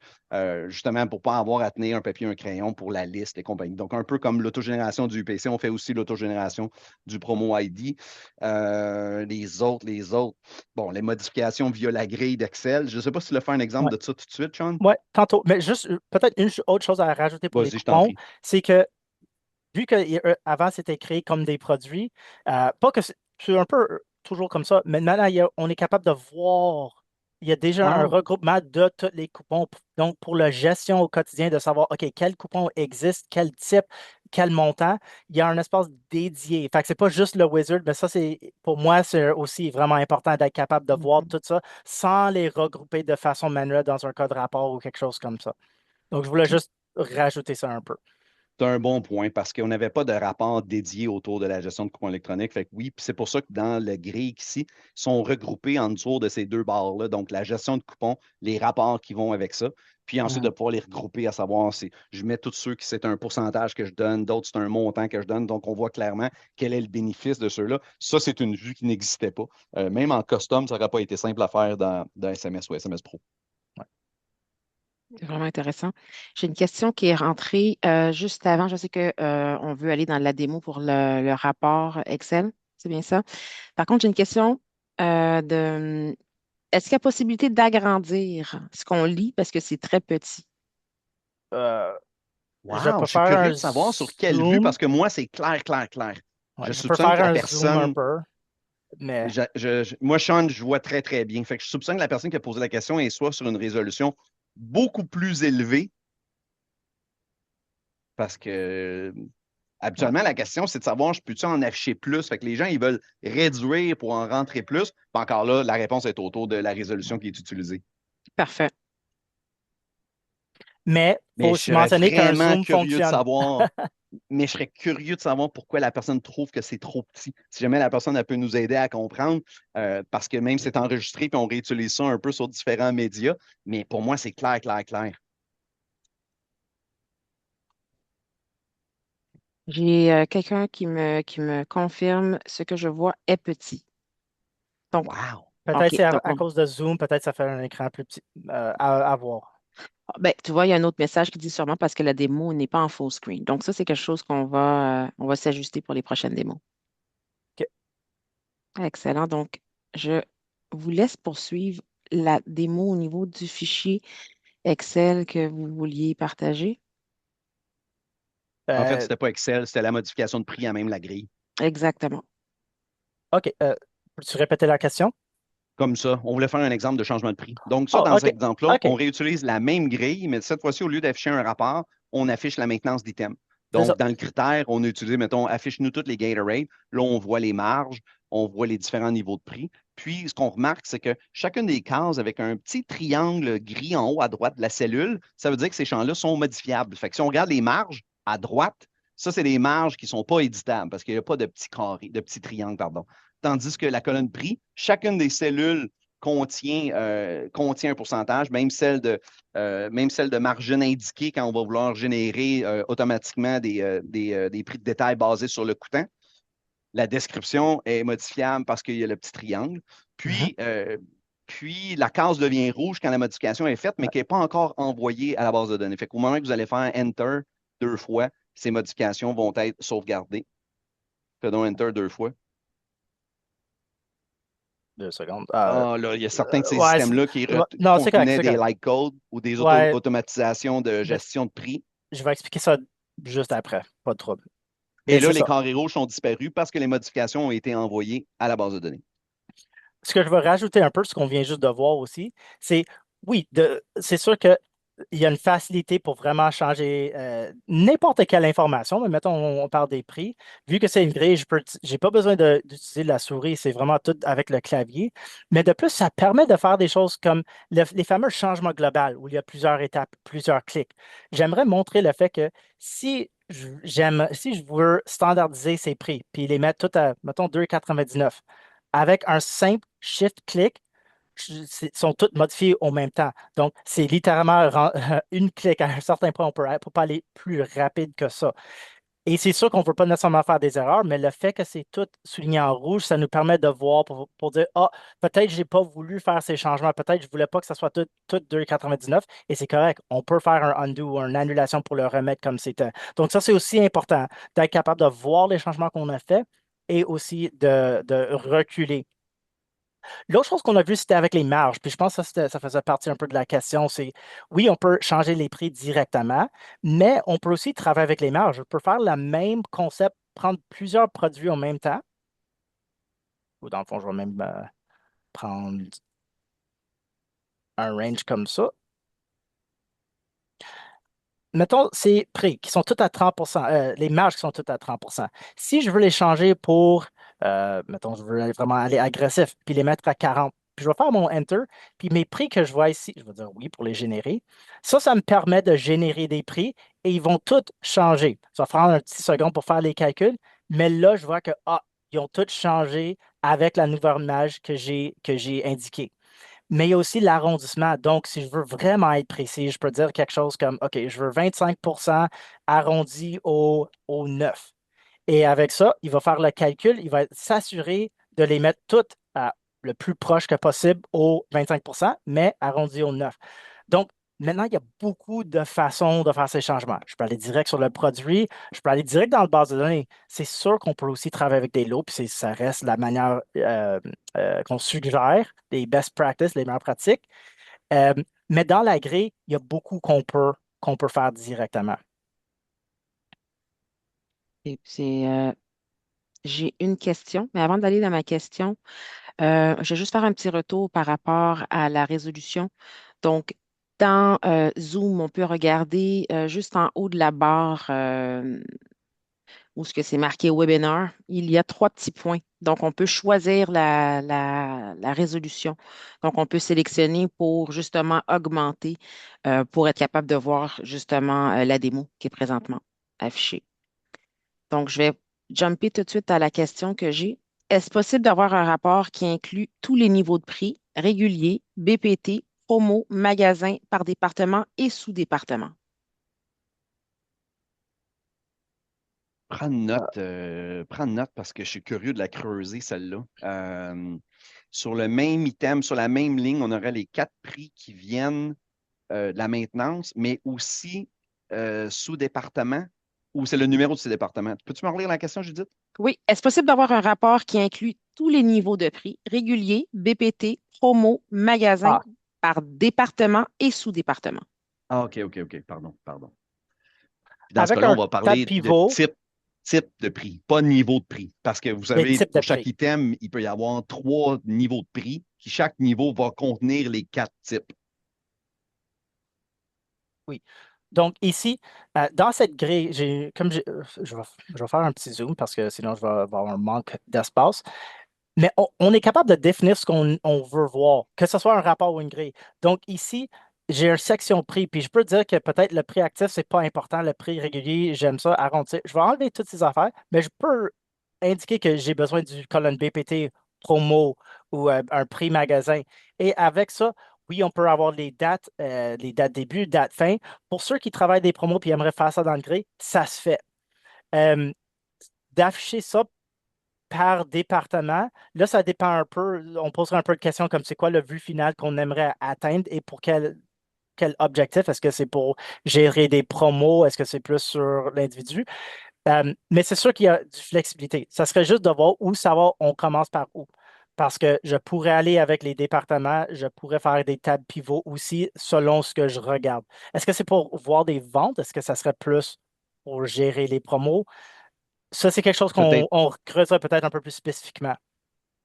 Speaker 1: justement pour ne pas avoir à tenir un papier, un crayon pour la liste et compagnie. Donc, un peu comme l'autogénération du UPC, on fait aussi l'autogénération du promo ID. Les autres. Bon, les modifications via la grille d'Excel. Je ne sais pas si tu veux faire un exemple de ça tout de suite, Sean.
Speaker 3: Oui, tantôt. Mais juste peut-être une autre chose à rajouter pour les
Speaker 1: Vas-y, je t'en
Speaker 3: coupons,
Speaker 1: prie.
Speaker 3: c'est que vu qu'avant, c'était créé comme des produits, pas que c'est un peu toujours comme ça, mais maintenant, on est capable de voir, il y a déjà un regroupement de tous les coupons. Donc, pour la gestion au quotidien, de savoir, OK, quel coupon existe, quel type, quel montant, il y a un espace dédié. Fait que c'est pas juste le wizard, mais ça, pour moi, c'est aussi vraiment important d'être capable de voir tout ça sans les regrouper de façon manuelle dans un code rapport ou quelque chose comme ça. Donc, je voulais juste rajouter ça un peu.
Speaker 1: C'est un bon point parce qu'on n'avait pas de rapport dédié autour de la gestion de coupons électroniques. Fait que oui, puis c'est pour ça que dans le grille ici, ils sont regroupés en dessous de ces deux barres-là. Donc, la gestion de coupons, les rapports qui vont avec ça. Puis ensuite, de pouvoir les regrouper, à savoir si je mets tous ceux qui c'est un pourcentage que je donne, d'autres c'est un montant que je donne. Donc, on voit clairement quel est le bénéfice de ceux-là. Ça, c'est une vue qui n'existait pas. Même en custom, ça n'aurait pas été simple à faire dans SMS ou SMS Pro.
Speaker 2: C'est vraiment intéressant. J'ai une question qui est rentrée juste avant. Je sais que on veut aller dans la démo pour le rapport Excel. C'est bien ça. Par contre, j'ai une question de est-ce qu'il y a possibilité d'agrandir ce qu'on lit parce que c'est très petit?
Speaker 3: Euh, je
Speaker 1: Wow,
Speaker 3: peux
Speaker 1: je suis
Speaker 3: faire
Speaker 1: curieux
Speaker 3: un
Speaker 1: de savoir sur quelle vue,
Speaker 3: zoom.
Speaker 1: parce que moi, c'est clair, clair, clair.
Speaker 3: Ouais,
Speaker 1: Je
Speaker 3: je peux
Speaker 1: soupçonne
Speaker 3: faire
Speaker 1: que la
Speaker 3: un zoom un
Speaker 1: personne,
Speaker 3: peu, mais
Speaker 1: moi, Sean, je vois très, très bien. Fait que je soupçonne que la personne qui a posé la question est soit sur une résolution beaucoup plus élevée, parce que
Speaker 3: ouais.
Speaker 1: habituellement, la question, c'est de savoir, je peux-tu en afficher plus? Fait que les gens, ils veulent réduire pour en rentrer plus. Puis encore là, la réponse est autour de la résolution qui est utilisée.
Speaker 2: Parfait.
Speaker 3: Mais il faut
Speaker 1: Mais je
Speaker 3: aussi
Speaker 1: serais
Speaker 3: mentionner qu'un
Speaker 1: vraiment
Speaker 3: zoom
Speaker 1: curieux de
Speaker 3: fonctionne.
Speaker 1: savoir, mais je serais curieux de savoir pourquoi la personne trouve que c'est trop petit. Si jamais la personne elle peut nous aider à comprendre, parce que même c'est enregistré puis on réutilise ça un peu sur différents médias, mais pour moi, c'est clair, clair, clair.
Speaker 2: J'ai quelqu'un qui me confirme ce que je vois est petit. Donc,
Speaker 1: Wow!
Speaker 3: Peut-être
Speaker 2: OK.
Speaker 3: c'est
Speaker 2: Donc,
Speaker 3: à cause de zoom, peut-être ça fait un écran plus petit à voir.
Speaker 2: ben, tu vois, il y a un autre message qui dit sûrement parce que la démo n'est pas en full screen. Donc, ça, c'est quelque chose qu'on va s'ajuster pour les prochaines démos.
Speaker 3: OK.
Speaker 2: Excellent. Donc, je vous laisse poursuivre la démo au niveau du fichier Excel que vous vouliez partager.
Speaker 1: En fait,
Speaker 3: Euh,
Speaker 1: c'était pas Excel, c'était la modification de prix à même la grille.
Speaker 2: Exactement.
Speaker 3: OK. Peux-tu répéter la question?
Speaker 1: Comme ça, on voulait faire un exemple de changement de prix. Donc, ça,
Speaker 3: Oh,
Speaker 1: dans
Speaker 3: OK.
Speaker 1: cet exemple-là,
Speaker 3: OK.
Speaker 1: on réutilise la même grille, mais cette fois-ci, au lieu d'afficher un rapport, on affiche la maintenance d'item.
Speaker 3: C'est ça.
Speaker 1: Donc, dans le critère, on a utilisé, mettons, affiche-nous toutes les Gatorade. Là, on voit les marges, on voit les différents niveaux de prix. Puis, ce qu'on remarque, c'est que chacune des cases avec un petit triangle gris en haut à droite de la cellule, ça veut dire que ces champs-là sont modifiables. Fait que si on regarde les marges à droite, ça, c'est des marges qui ne sont pas éditables parce qu'il n'y a pas de petits carrés, de petits triangles, pardon. Tandis que la colonne prix, chacune des cellules contient un pourcentage, même celle de margine indiquée quand on va vouloir générer automatiquement des prix de détail basés sur le coûtant. La description est modifiable parce qu'il y a le petit triangle.
Speaker 3: Mhm.
Speaker 1: Puis la case devient rouge quand la modification est faite, mais
Speaker 3: Ouais.
Speaker 1: qui n'est pas encore envoyée à la base de données. Fait qu'au moment que vous allez faire Enter deux fois, ces modifications vont être sauvegardées. Fais donc Enter deux fois.
Speaker 3: 2 secondes.
Speaker 1: Ah, là, il y a certains de ces
Speaker 3: Ouais,
Speaker 1: systèmes-là
Speaker 3: ouais, non, c'est correct,
Speaker 1: contenaient
Speaker 3: c'est
Speaker 1: des
Speaker 3: correct.
Speaker 1: light codes ou des
Speaker 3: Ouais,
Speaker 1: automatisations de
Speaker 3: mais
Speaker 1: gestion de prix.
Speaker 3: je vais expliquer ça juste après. Pas de trouble.
Speaker 1: Et
Speaker 3: Mais
Speaker 1: là,
Speaker 3: c'est
Speaker 1: les
Speaker 3: ça.
Speaker 1: carrés rouges sont disparus parce que les modifications ont été envoyées à la base de données.
Speaker 3: Ce que je veux rajouter un peu, ce qu'on vient juste de voir aussi, c'est oui, c'est sûr qu'il y a une facilité pour vraiment changer n'importe quelle information, mais mettons, on parle des prix. Vu que c'est une grille, j'ai pas besoin d'utiliser la souris, c'est vraiment tout avec le clavier. Mais de plus, ça permet de faire des choses comme les fameux changements globaux où il y a plusieurs étapes, plusieurs clics. J'aimerais montrer le fait que si je veux standardiser ces prix, puis les mettre tout à, mettons, 2,99 avec un simple shift-click, sont toutes modifiées au même temps. Donc, c'est littéralement une clic à un certain point, on peut pas aller plus rapide que ça. Et c'est sûr qu'on ne veut pas nécessairement faire des erreurs, mais le fait que c'est tout souligné en rouge, ça nous permet de voir pour dire, ah, peut-être je n'ai pas voulu faire ces changements, peut-être je ne voulais pas que ça soit tout 2,99 et c'est correct. On peut faire un undo ou une annulation pour le remettre comme c'était. Donc, ça, c'est aussi important d'être capable de voir les changements qu'on a faits et aussi de reculer. L'autre chose qu'on a vu, c'était avec les marges. Puis je pense que ça faisait partie un peu de la question. C'est oui, on peut changer les prix directement, mais on peut aussi travailler avec les marges. On peut faire le même concept, prendre plusieurs produits en même temps. Ou dans le fond, je vais même prendre un range comme ça. Mettons, ces prix qui sont tous à 30%, les marges qui sont toutes à 30%. Si je veux les changer pour, mettons, je veux vraiment aller agressif, puis les mettre à 40, puis je vais faire mon Enter, puis mes prix que je vois ici, je vais dire oui pour les générer. Ça me permet de générer des prix et ils vont tous changer. Ça va prendre un petit second pour faire les calculs, mais là, je vois que, ah, ils ont tous changé avec la nouvelle image que j'ai indiquée. Mais il y a aussi l'arrondissement. Donc, si je veux vraiment être précis, je peux dire quelque chose comme, OK, je veux 25% arrondi au 9. Et avec ça, il va faire le calcul, il va s'assurer de les mettre toutes le plus proche que possible au 25%, mais arrondi au 9. Donc, Maintenant, il y a beaucoup de façons de faire ces changements. Je peux aller direct sur le produit, je peux aller direct dans le base de données. C'est sûr qu'on peut aussi travailler avec des lots, puis ça reste la manière qu'on suggère, les best practices, les meilleures pratiques. Euh, mais dans la grille, il y a beaucoup qu'on peut faire directement.
Speaker 2: J'ai une question, mais avant d'aller dans ma question, je vais juste faire un petit retour par rapport à la résolution. Donc, dans Zoom, on peut regarder juste en haut de la barre où ce que c'est marqué Webinar, il y a trois petits points. Donc, on peut choisir la résolution. Donc, on peut sélectionner pour justement augmenter, pour être capable de voir justement la démo qui est présentement affichée. Donc, je vais jumper tout de suite à la question que j'ai. Est-ce possible d'avoir un rapport qui inclut tous les niveaux de prix, réguliers, BPT, promo, magasin, par département et sous-département?
Speaker 1: Prends note parce que je suis curieux de la creuser, celle-là. Sur le même item, sur la même ligne, on aurait les 4 prix qui viennent de la maintenance, mais aussi sous-département, ou c'est le numéro de ces départements. Peux-tu me relire la question, Judith?
Speaker 2: Oui. Est-ce possible d'avoir un rapport qui inclut tous les niveaux de prix, réguliers, BPT, promo, magasin,
Speaker 3: Ah,
Speaker 2: par département et sous-département?
Speaker 1: Ah, OK, pardon. Puis dans ce
Speaker 3: avec
Speaker 1: cas-là, on
Speaker 3: un
Speaker 1: va
Speaker 3: tab
Speaker 1: parler de
Speaker 3: pivot,
Speaker 1: type de prix, pas niveau de prix. Parce que vous
Speaker 3: les
Speaker 1: savez,
Speaker 3: types de
Speaker 1: pour chaque
Speaker 3: prix.
Speaker 1: item, il peut y avoir 3 niveaux de prix, qui chaque niveau va contenir les 4 types.
Speaker 3: Oui. Donc ici, dans cette grille, je vais faire un petit zoom parce que sinon je vais avoir un manque d'espace. Mais on est capable de définir ce qu'on veut voir, que ce soit un rapport ou une grille. Donc ici, j'ai une section prix, puis je peux dire que peut-être le prix actif, c'est pas important, le prix régulier, j'aime ça, arrondir. Je vais enlever toutes ces affaires, mais je peux indiquer que j'ai besoin du colonne BPT promo ou un prix magasin. Et avec ça, oui, on peut avoir les dates début, dates fin. Pour ceux qui travaillent des promos et aimeraient faire ça dans le grille, ça se fait. Euh, D'afficher ça par département. Là, ça dépend un peu. On posera un peu de questions comme c'est quoi le but final qu'on aimerait atteindre et pour quel objectif. Est-ce que c'est pour gérer des promos? Est-ce que c'est plus sur l'individu? Mais c'est sûr qu'il y a du flexibilité. Ça serait juste de voir où savoir on commence par où. Parce que je pourrais aller avec les départements, je pourrais faire des tables pivots aussi selon ce que je regarde. Est-ce que c'est pour voir des ventes? Est-ce que ça serait plus pour gérer les promos? Ça, c'est quelque chose qu'on
Speaker 1: Peut-être
Speaker 3: on creuserait peut-être un peu plus spécifiquement.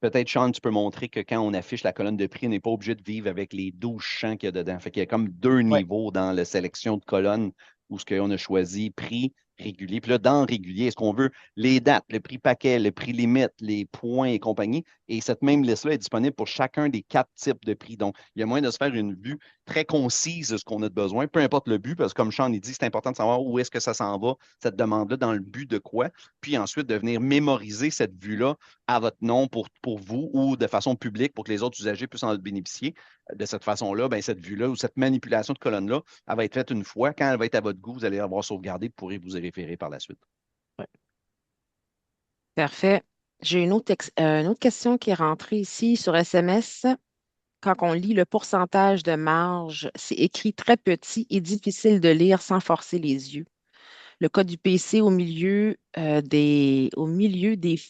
Speaker 1: Peut-être, Sean, tu peux montrer que quand on affiche la colonne de prix, on n'est pas obligé de vivre avec les 12 champs qu'il y a dedans. Fait qu'il y a comme 2
Speaker 3: Oui.
Speaker 1: niveaux dans la sélection de colonnes où ce qu'on a choisi, prix, régulier. Puis là, dans régulier, est-ce qu'on veut les dates, le prix paquet, le prix limite, les points et compagnie? Et cette même liste-là est disponible pour chacun des 4 types de prix. Donc, il y a moyen de se faire une vue très concise de ce qu'on a de besoin, peu importe le but, parce que comme Sean il dit, c'est important de savoir où est-ce que ça s'en va, cette demande-là, dans le but de quoi. Puis ensuite, de venir mémoriser cette vue-là à votre nom pour vous ou de façon publique pour que les autres usagers puissent en bénéficier. De cette façon-là, ben, cette vue-là ou cette manipulation de colonne-là, elle va être faite une fois. Quand elle va être à votre goût, vous allez avoir sauvegardé et pourrez vous y référer par la suite.
Speaker 3: Ouais.
Speaker 2: Parfait. J'ai une autre question qui est rentrée ici sur SMS. Quand on lit le pourcentage de marge, c'est écrit très petit et difficile de lire sans forcer les yeux. Le code du PC au milieu, des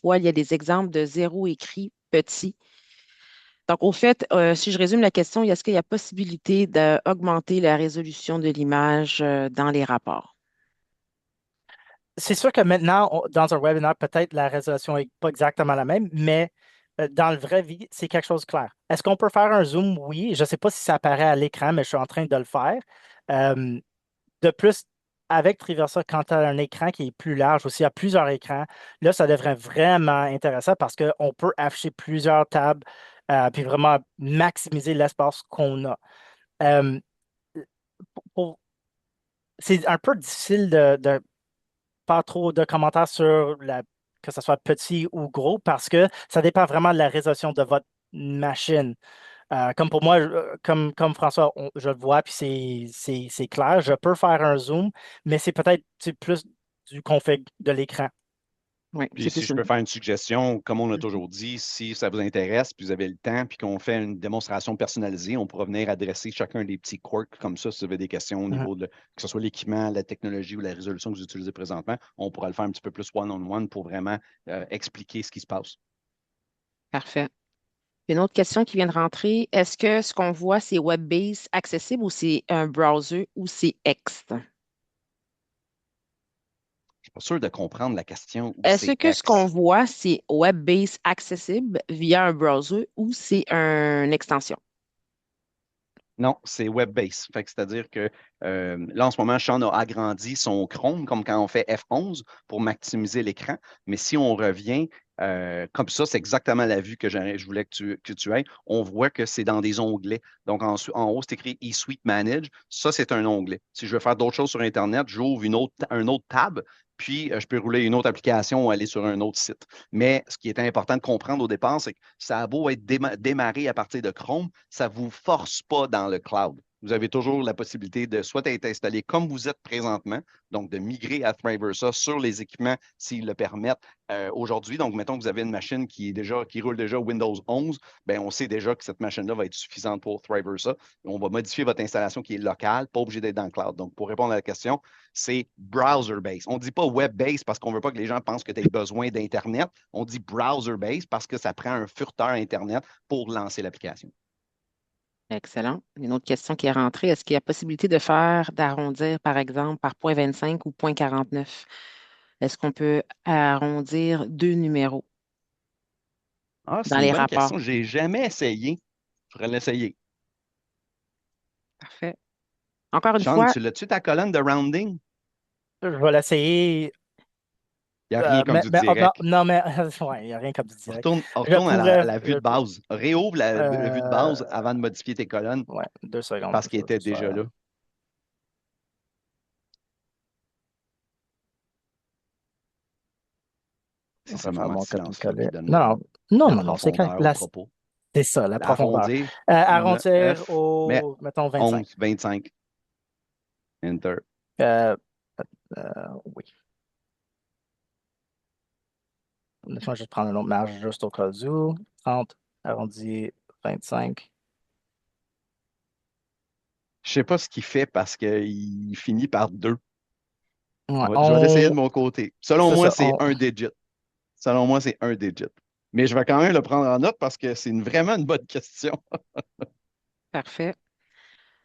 Speaker 2: fois, il y a des exemples de zéro écrit petit. Donc, au fait, si je résume la question, est-ce qu'il y a possibilité d'augmenter la résolution de l'image dans les rapports?
Speaker 3: C'est sûr que maintenant, dans un webinaire, peut-être la résolution n'est pas exactement la même, mais dans le vrai vie, c'est quelque chose de clair. Est-ce qu'on peut faire un zoom? Oui. Je ne sais pas si ça apparaît à l'écran, mais je suis en train de le faire. Euh, de plus, avec Triversa, quand tu as un écran qui est plus large, aussi à plusieurs écrans, là, ça devrait vraiment intéressant parce qu'on peut afficher plusieurs tables puis vraiment maximiser l'espace qu'on a. Euh, pour- c'est un peu difficile de pas trop de commentaires sur que ce soit petit ou gros parce que ça dépend vraiment de la résolution de votre machine. Comme pour moi, comme François, je le vois, puis c'est clair. Je peux faire un zoom, mais c'est peut-être plus du config de l'écran.
Speaker 2: Oui,
Speaker 1: Puis
Speaker 2: c'est
Speaker 1: si
Speaker 2: plus
Speaker 1: je peux
Speaker 2: une.
Speaker 1: faire une suggestion, comme on a
Speaker 2: Mhm.
Speaker 1: toujours dit, si ça vous intéresse, puis vous avez le temps, puis qu'on fait une démonstration personnalisée, on pourra venir adresser chacun des petits quirks comme ça, si vous avez des questions au
Speaker 3: Mhm.
Speaker 1: niveau de, que ce soit l'équipement, la technologie ou la résolution que vous utilisez présentement, on pourra le faire un petit peu plus one-on-one pour vraiment expliquer ce qui se passe.
Speaker 2: Parfait. Une autre question qui vient de rentrer. Est-ce que ce qu'on voit, c'est web-based accessible ou c'est un browser ou c'est X?
Speaker 1: Je suis pas sûr de comprendre la question où
Speaker 2: Est-ce
Speaker 1: c'est
Speaker 2: que ce qu'on
Speaker 1: X.
Speaker 2: voit, c'est web-based accessible via un browser ou c'est une extension?
Speaker 1: Non, c'est web-based. Fait que c'est-à-dire que là, en ce moment, Sean a agrandi son Chrome, comme quand on fait F11 pour maximiser l'écran. Mais si on revient comme ça, c'est exactement la vue que je voulais que tu aies. On voit que c'est dans des onglets. Donc, en haut, c'est écrit eSuite Manage. Ça, c'est un onglet. Si je veux faire d'autres choses sur Internet, j'ouvre un autre tab, puis je peux rouler une autre application ou aller sur un autre site. Mais ce qui est important de comprendre au départ, c'est que ça a beau être démarré à partir de Chrome, ça ne vous force pas dans le cloud. Vous avez toujours la possibilité de soit être installé comme vous êtes présentement, donc de migrer à Thriversa sur les équipements s'ils le permettent aujourd'hui. Donc, mettons que vous avez une machine qui roule déjà Windows 11, ben, on sait déjà que cette machine-là va être suffisante pour Thriversa. On va modifier votre installation qui est locale, pas obligé d'être dans le cloud. Donc, pour répondre à la question, c'est browser-based. On ne dit pas web-based parce qu'on ne veut pas que les gens pensent que tu as besoin d'Internet. On dit browser-based parce que ça prend un furteur Internet pour lancer l'application.
Speaker 2: Excellent. Une autre question qui est rentrée. Est-ce qu'il y a possibilité d'arrondir, par exemple, par 0,25 ou 0,49? Est-ce qu'on peut arrondir deux numéros
Speaker 1: Ah,
Speaker 2: dans
Speaker 1: c'est une
Speaker 2: les
Speaker 1: bonne
Speaker 2: rapports?
Speaker 1: question. Je n'ai jamais essayé. Je pourrais l'essayer.
Speaker 2: Parfait. Encore une
Speaker 1: Sean,
Speaker 2: fois,
Speaker 1: tu l'as-tu ta colonne de rounding?
Speaker 3: Je vais l'essayer.
Speaker 1: Il n'y a rien comme du
Speaker 3: Oh, non,
Speaker 1: direct.
Speaker 3: non, mais ouais, il n'y a rien comme du direct.
Speaker 1: On retourne à
Speaker 3: pourrais.
Speaker 1: la vue de base. Réouvre la vue de base
Speaker 3: Euh,
Speaker 1: avant de modifier tes colonnes
Speaker 3: ouais, 2 secondes,
Speaker 1: parce
Speaker 3: je
Speaker 1: qu'il
Speaker 3: vais
Speaker 1: était
Speaker 3: juste
Speaker 1: déjà
Speaker 3: faire.
Speaker 1: là. C'est
Speaker 3: Je
Speaker 1: ce
Speaker 3: vais faire
Speaker 1: moment de
Speaker 3: mon
Speaker 1: silence-là qui
Speaker 3: copier-coller.
Speaker 1: donne
Speaker 3: Non, non,
Speaker 1: la
Speaker 3: non, non, c'est correct.
Speaker 1: profondeur au propos.
Speaker 3: C'est ça, la profondeur.
Speaker 1: L'arrondir,
Speaker 3: Arrondir
Speaker 1: 9, mais
Speaker 3: au, mettons, 25.
Speaker 1: 11, 25, enter.
Speaker 3: Euh, oui. Laisse-moi juste prendre une autre marge juste au cas où. 30, arrondi 25.
Speaker 1: Je sais pas ce qu'il fait parce qu'il finit par 2.
Speaker 3: Ouais,
Speaker 1: Je vais l'essayer de mon côté. Selon
Speaker 3: c'est
Speaker 1: moi,
Speaker 3: ça.
Speaker 1: c'est un digit. Selon moi, c'est un digit. Mais je vais quand même le prendre en note parce que c'est vraiment une bonne question.
Speaker 2: parfait.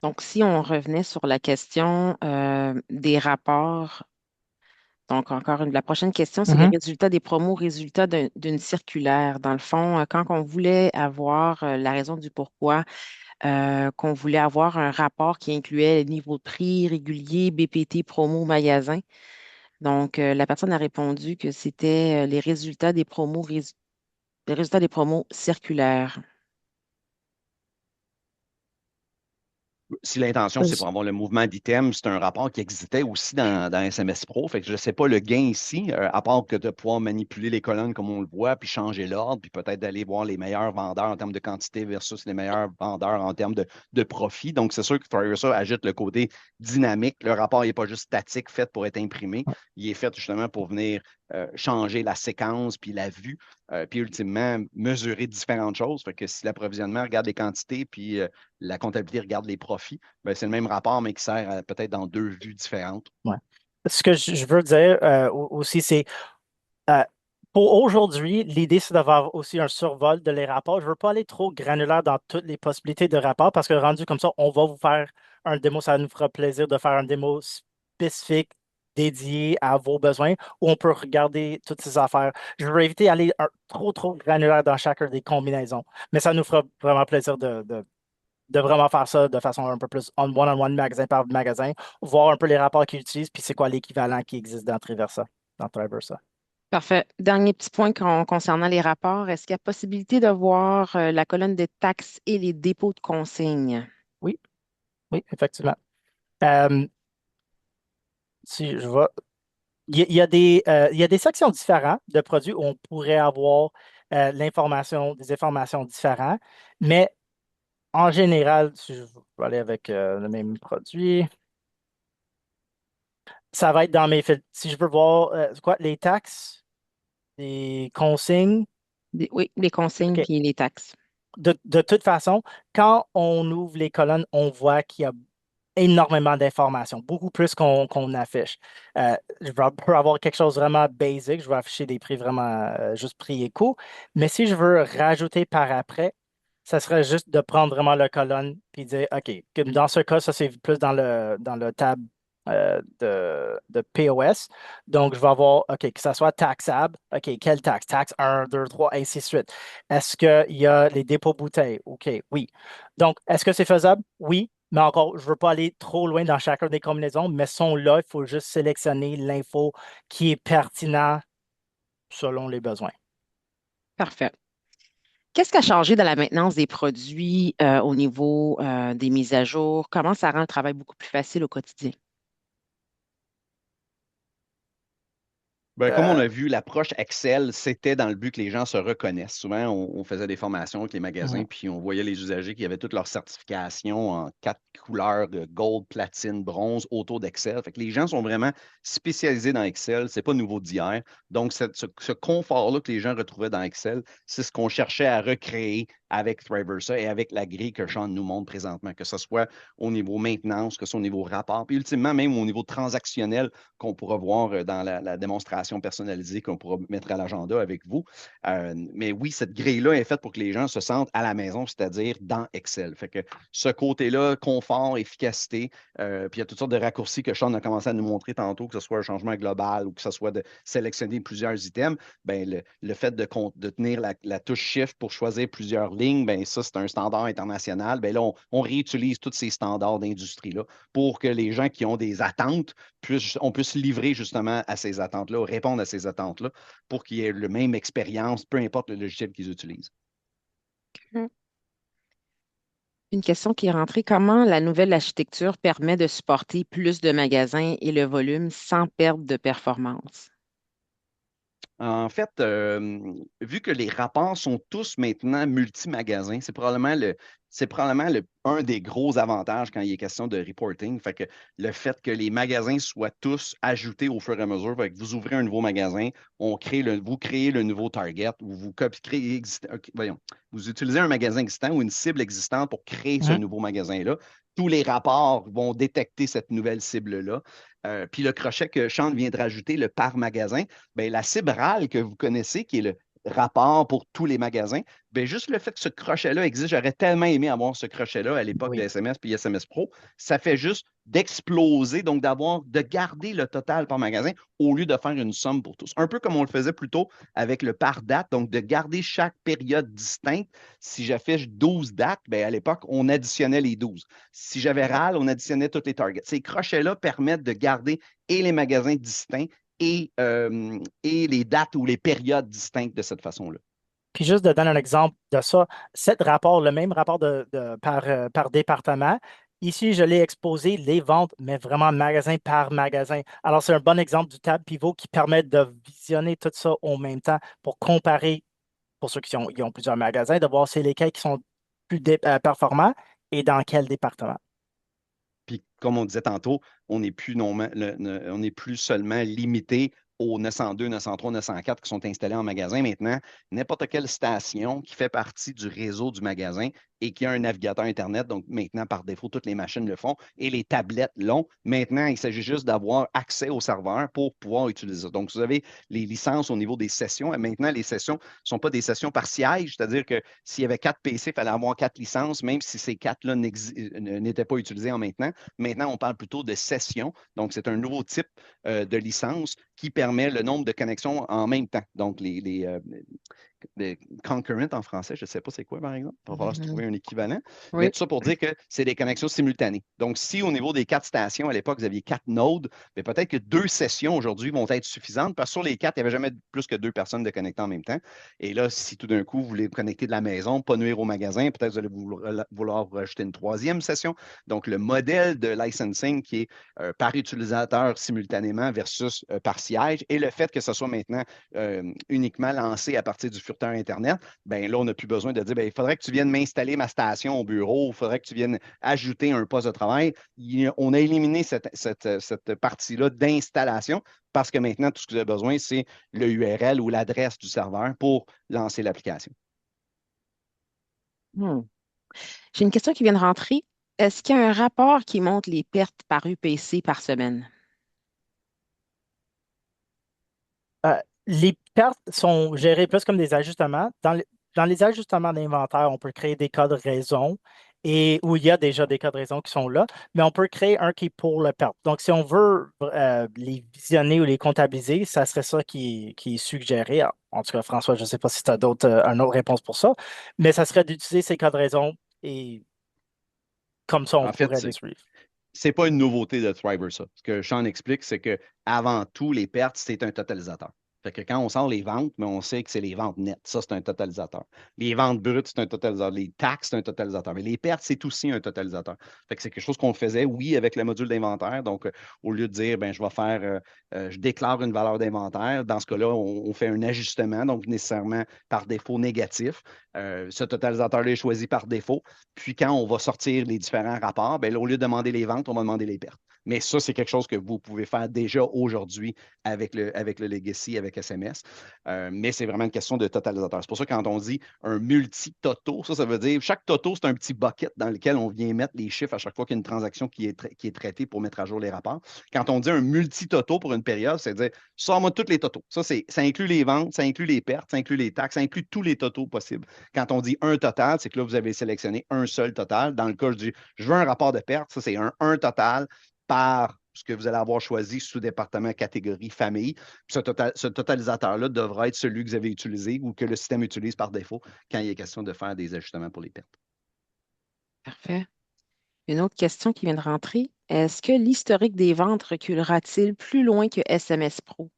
Speaker 2: Donc, si on revenait sur la question des rapports, donc la prochaine question, c'est les
Speaker 3: Mhm.
Speaker 2: résultats des promos, résultats d'une circulaire. Dans le fond, quand on voulait avoir la raison du pourquoi, qu'on voulait avoir un rapport qui incluait les niveaux de prix réguliers, BPT, promo, magasin. Donc, la personne a répondu que c'était les résultats des promos circulaires.
Speaker 1: Si l'intention, c'est pour avoir le mouvement d'items, c'est un rapport qui existait aussi dans SMS Pro. Fait que je ne sais pas le gain ici, à part que de pouvoir manipuler les colonnes comme on le voit, puis changer l'ordre, puis peut-être d'aller voir les meilleurs vendeurs en termes de quantité versus les meilleurs vendeurs en termes de profit. Donc, c'est sûr que Fiverr ajoute le côté dynamique. Le rapport n'est pas juste statique, fait pour être imprimé. Il est fait justement pour venir changer la séquence, puis la vue, puis ultimement mesurer différentes choses. Fait que si l'approvisionnement regarde les quantités, puis la comptabilité regarde les profits, ben, c'est le même rapport, mais qui sert peut-être dans deux vues différentes.
Speaker 3: Ouais. Ce que je veux dire aussi, c'est euh, pour aujourd'hui, l'idée, c'est d'avoir aussi un survol de les rapports. Je ne veux pas aller trop granulaire dans toutes les possibilités de rapports parce que rendu comme ça, on va vous faire un démo. Ça nous fera plaisir de faire un démo spécifique dédié à vos besoins où on peut regarder toutes ces affaires. Je veux éviter d'aller trop granulaire dans chacune des combinaisons, mais ça nous fera vraiment plaisir de vraiment faire ça de façon un peu plus one-on-one, magasin par magasin, voir un peu les rapports qu'ils utilisent, puis c'est quoi l'équivalent qui existe dans Traversa.
Speaker 2: Parfait. Dernier petit point concernant les rapports. Est-ce qu'il y a possibilité de voir la colonne des taxes et les dépôts de consignes?
Speaker 3: Oui, oui, effectivement. Euh, si je vois, il y a des sections différentes de produits où on pourrait avoir des informations différentes, mais en général, si je vais aller avec le même produit, ça va être dans mes filtres. Si je veux voir, c'est quoi, les taxes? des consignes.
Speaker 2: Oui, les consignes
Speaker 3: OK.
Speaker 2: puis les taxes.
Speaker 3: De toute façon, quand on ouvre les colonnes, on voit qu'il y a énormément d'informations, beaucoup plus qu'on affiche. Pour avoir quelque chose vraiment basic, je vais afficher des prix vraiment juste prix et coût. Mais si je veux rajouter par après, ça serait juste de prendre vraiment la colonne et dire, OK, dans ce cas, ça c'est plus dans le tab de POS. Donc, je vais avoir, OK, que ça soit taxable. OK, quelle taxe? Taxe 1, 2, 3, ainsi de suite. Est-ce qu'il y a les dépôts bouteilles? OK, oui. Donc, est-ce que c'est faisable? Oui. Mais encore, je ne veux pas aller trop loin dans chacune des combinaisons, mais sont là, il faut juste sélectionner l'info qui est pertinent selon les besoins.
Speaker 2: Parfait. Qu'est-ce qui a changé dans la maintenance des produits au niveau des mises à jour? Comment ça rend le travail beaucoup plus facile au quotidien?
Speaker 1: Ben, comme on
Speaker 3: Euh,
Speaker 1: a vu, l'approche Excel, c'était dans le but que les gens se reconnaissent. Souvent, on faisait des formations avec les magasins,
Speaker 3: mhm,
Speaker 1: puis on voyait les usagers qui avaient toutes leurs certifications en 4 couleurs de gold, platine, bronze autour d'Excel. Fait que les gens sont vraiment spécialisés dans Excel. C'est pas nouveau d'hier. Donc, ce confort-là que les gens retrouvaient dans Excel, c'est ce qu'on cherchait à recréer avec Thriversa et avec la grille que Sean nous montre présentement, que ce soit au niveau maintenance, que ce soit au niveau rapport, puis ultimement même au niveau transactionnel qu'on pourra voir dans la démonstration personnalisée qu'on pourra mettre à l'agenda avec vous. Mais oui, cette grille-là est faite pour que les gens se sentent à la maison, c'est-à-dire dans Excel. Fait que ce côté-là, confort, efficacité, puis il y a toutes sortes de raccourcis que Sean a commencé à nous montrer tantôt, que ce soit un changement global ou que ce soit de sélectionner plusieurs items. Ben, le fait de tenir la touche Shift pour choisir plusieurs lignes, ben, ça, c'est un standard international. Ben, là, on réutilise tous ces standards d'industrie-là pour que les gens qui ont des attentes on puisse livrer justement à ces attentes-là, répondre à ces attentes-là pour qu'il y ait la même expérience, peu importe le logiciel qu'ils utilisent.
Speaker 2: Hmm. Une question qui est rentrée, comment la nouvelle architecture permet de supporter plus de magasins et le volume sans perte de performance?
Speaker 1: En fait, vu que les rapports sont tous maintenant multi-magasins, un des gros avantages quand il est question de reporting. Fait que le fait que les magasins soient tous ajoutés au fur et à mesure, fait que vous ouvrez un nouveau magasin, vous créez le nouveau target, ou vous utilisez un magasin existant ou une cible existante pour créer ce
Speaker 3: mhm.
Speaker 1: nouveau magasin-là. Tous les rapports vont détecter cette nouvelle cible-là. Puis le crochet que Sean vient de rajouter, le par magasin, ben, la cible RAL que vous connaissez, qui est le rapport pour tous les magasins, ben, juste le fait que ce crochet-là existe, j'aurais tellement aimé avoir ce crochet-là à l'époque de
Speaker 3: Oui.
Speaker 1: SMS puis SMS Pro, ça fait juste d'exploser, donc de garder le total par magasin au lieu de faire une somme pour tous. Un peu comme on le faisait plus tôt avec le par date, donc de garder chaque période distincte. Si j'affiche 12 dates, ben, à l'époque, on additionnait les 12. Si j'avais RAL, on additionnait tous les targets. Ces crochets-là permettent de garder et les magasins distincts et les dates ou les périodes distinctes de cette façon-là.
Speaker 3: Puis juste de donner un exemple de ça, le même rapport par département, ici, je l'ai exposé les ventes, mais vraiment magasin par magasin. Alors, c'est un bon exemple du tab pivot qui permet de visionner tout ça en même temps pour comparer, pour ceux qui ont plusieurs magasins, de voir c'est lesquels qui sont plus performants et dans quel département.
Speaker 1: Puis, comme on disait tantôt, on n'est plus seulement limité aux 902, 903, 904 qui sont installés en magasin. Maintenant, n'importe quelle station qui fait partie du réseau du magasin et qui a un navigateur Internet, donc maintenant, par défaut, toutes les machines le font et les tablettes l'ont. Maintenant, il s'agit juste d'avoir accès au serveur pour pouvoir utiliser ça. Donc, vous avez les licences au niveau des sessions. Et maintenant, les sessions ne sont pas des sessions par siège, c'est-à-dire que s'il y avait 4 PC, il fallait avoir 4 licences, même si ces 4-là n'étaient pas utilisés en maintenant. Maintenant, on parle plutôt de sessions. Donc, c'est un nouveau type de licence qui permet le nombre de connexions en même temps. Donc, les concurrent en français, je ne sais pas c'est quoi, par exemple. Il va falloir se
Speaker 2: Mhm.
Speaker 1: trouver un équivalent. Mais
Speaker 2: Oui.
Speaker 1: tout ça pour dire que c'est des connexions simultanées. Donc, si au niveau des 4 stations, à l'époque, vous aviez 4 nodes, mais peut-être que 2 sessions aujourd'hui vont être suffisantes parce que sur les 4, il n'y avait jamais plus que 2 personnes de connecter en même temps. Et là, si tout d'un coup, vous voulez vous connecter de la maison, pas nuire au magasin, peut-être vous allez vouloir rajouter une 3e session. Donc, le modèle de licensing qui est par utilisateur simultanément versus par siège et le fait que ce soit maintenant uniquement lancé à partir du furteur Internet, ben là, on n'a plus besoin de dire, ben, il faudrait que tu viennes m'installer installer ma station au bureau, il faudrait que tu viennes ajouter un poste de travail. On a éliminé cette partie-là d'installation parce que maintenant, tout ce que vous avez besoin, c'est le URL ou l'adresse du serveur pour lancer l'application.
Speaker 2: Hmm. J'ai une question qui vient de rentrer. Est-ce qu'il y a un rapport qui montre les pertes par UPC par semaine?
Speaker 3: Les pertes sont gérées plus comme des ajustements. Dans les ajustements d'inventaire, on peut créer des cas de raison et où il y a déjà des cas de raison qui sont là, mais on peut créer un qui est pour le perte. Donc, si on veut les visionner ou les comptabiliser, ça serait ça qui est suggéré. En tout cas, François, je ne sais pas si tu as une autre réponse pour ça, mais ça serait d'utiliser ces cas de raison et comme ça, on
Speaker 1: En fait,
Speaker 3: pourrait les suivre.
Speaker 1: c'est pas une nouveauté de Thriver, ça. Ce que Sean explique, c'est que avant tout, les pertes, c'est un totalisateur. Fait que quand on sort les ventes, mais on sait que c'est les ventes nettes. Ça, c'est un totalisateur. Les ventes brutes, c'est un totalisateur. Les taxes, c'est un totalisateur. Mais les pertes, c'est aussi un totalisateur. Fait que c'est quelque chose qu'on faisait, oui, avec le module d'inventaire. Donc, au lieu de dire, ben, je déclare une valeur d'inventaire, dans ce cas-là, on fait un ajustement, donc nécessairement par défaut négatif. Ce totalisateur-là est choisi par défaut. Puis quand on va sortir les différents rapports, ben, là, au lieu de demander les ventes, on va demander les pertes. Mais ça, c'est quelque chose que vous pouvez faire déjà aujourd'hui avec le Legacy, avec SMS. Mais c'est vraiment une question de totalisateur. C'est pour ça que quand on dit un multi-toto, ça veut dire chaque toto, c'est un petit bucket dans lequel on vient mettre les chiffres à chaque fois qu'il y a une transaction qui est traitée pour mettre à jour les rapports. Quand on dit un multi-toto pour une période, c'est-à-dire sors-moi tous les totos. Ça inclut les ventes, ça inclut les pertes, ça inclut les taxes, ça inclut tous les totos possibles. Quand on dit un total, c'est que là, vous avez sélectionné un seul total. Dans le cas, je dis, je veux un rapport de perte, ça, c'est un total par ce que vous allez avoir choisi sous département, catégorie, famille. Puis ce totalisateur-là devra être celui que vous avez utilisé ou que le système utilise par défaut quand il est question de faire des ajustements pour les pertes.
Speaker 2: Parfait. Une autre question qui vient de rentrer. Est-ce que l'historique des ventes reculera-t-il plus loin que SMS Pro?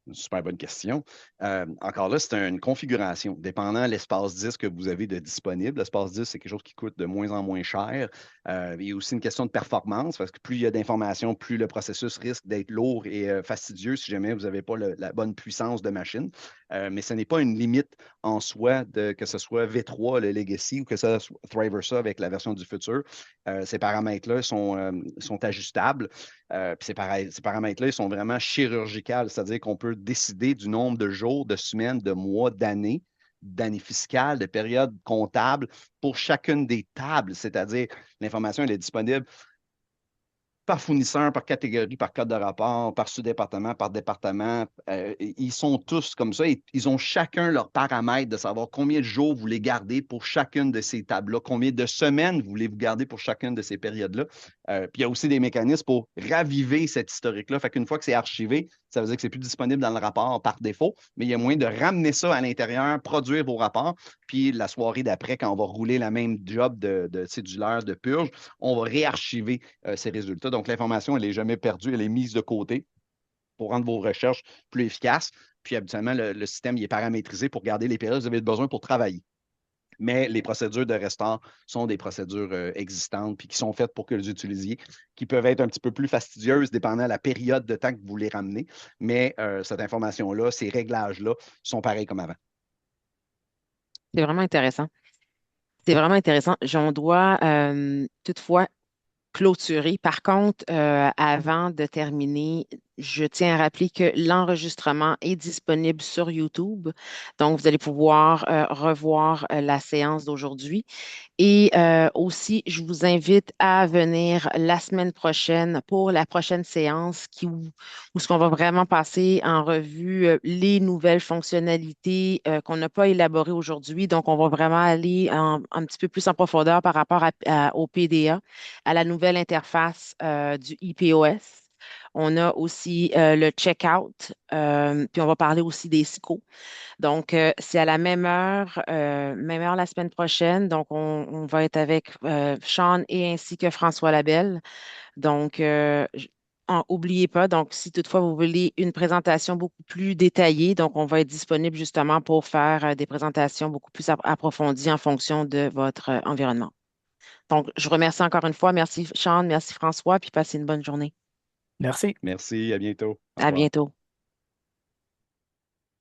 Speaker 1: Une super bonne question. Encore là, c'est une configuration. Dépendant de l'espace 10 que vous avez de disponible, l'espace 10, c'est quelque chose qui coûte de moins en moins cher. Il y a aussi une question de performance, parce que plus il y a d'informations, plus le processus risque d'être lourd et fastidieux si jamais vous n'avez pas la bonne puissance de machine. Mais ce n'est pas une limite en soi que ce soit V3, le Legacy, ou que ce soit Thriversa avec la version du futur. Ces paramètres-là sont ajustables. Puis ces paramètres-là, ils sont vraiment chirurgicaux, c'est-à-dire qu'on peut décider du nombre de jours, de semaines, de mois, d'années fiscales, de périodes comptables pour chacune des tables, c'est-à-dire l'information, elle est disponible par fournisseur, par catégorie, par code de rapport, par sous-département, par département. Ils sont tous comme ça. Ils ont chacun leurs paramètres de savoir combien de jours vous voulez garder pour chacune de ces tables-là, combien de semaines voulez-vous garder pour chacune de ces périodes-là. Puis il y a aussi des mécanismes pour raviver cet historique-là. Fait qu'une fois que c'est archivé, ça veut dire que c'est plus disponible dans le rapport par défaut, mais il y a moyen de ramener ça à l'intérieur, produire vos rapports, puis la soirée d'après, quand on va rouler la même job de cédulaire, de purge, on va réarchiver ces résultats. Donc, l'information, elle n'est jamais perdue, elle est mise de côté pour rendre vos recherches plus efficaces. Puis, habituellement, le système il est paramétrisé pour garder les périodes que vous avez besoin pour travailler. Mais les procédures de restart sont des procédures existantes puis qui sont faites pour que vous utilisiez, qui peuvent être un petit peu plus fastidieuses dépendant de la période de temps que vous les ramenez. Mais cette information-là, ces réglages-là sont pareils comme avant.
Speaker 2: C'est vraiment intéressant. C'est vraiment intéressant. On doit toutefois clôturer. Par contre, avant de terminer, je tiens à rappeler que l'enregistrement est disponible sur YouTube. Donc, vous allez pouvoir revoir la séance d'aujourd'hui. Et aussi, je vous invite à venir la semaine prochaine pour la prochaine séance où ce qu'on va vraiment passer en revue les nouvelles fonctionnalités qu'on n'a pas élaborées aujourd'hui. Donc, on va vraiment aller un petit peu plus en profondeur par rapport au PDA, à la nouvelle interface du IPOS. On a aussi le checkout, puis on va parler aussi des SCO. Donc, c'est à la même heure la semaine prochaine. Donc, on va être avec Sean et ainsi que François Labelle. Donc, oubliez pas, donc, si toutefois vous voulez une présentation beaucoup plus détaillée, donc, on va être disponible justement pour faire des présentations beaucoup plus approfondies en fonction de votre environnement. Donc, je vous remercie encore une fois. Merci, Sean, merci, François, puis passez une bonne journée.
Speaker 3: Merci.
Speaker 1: Merci, à bientôt. Au
Speaker 2: À
Speaker 1: revoir.
Speaker 2: bientôt.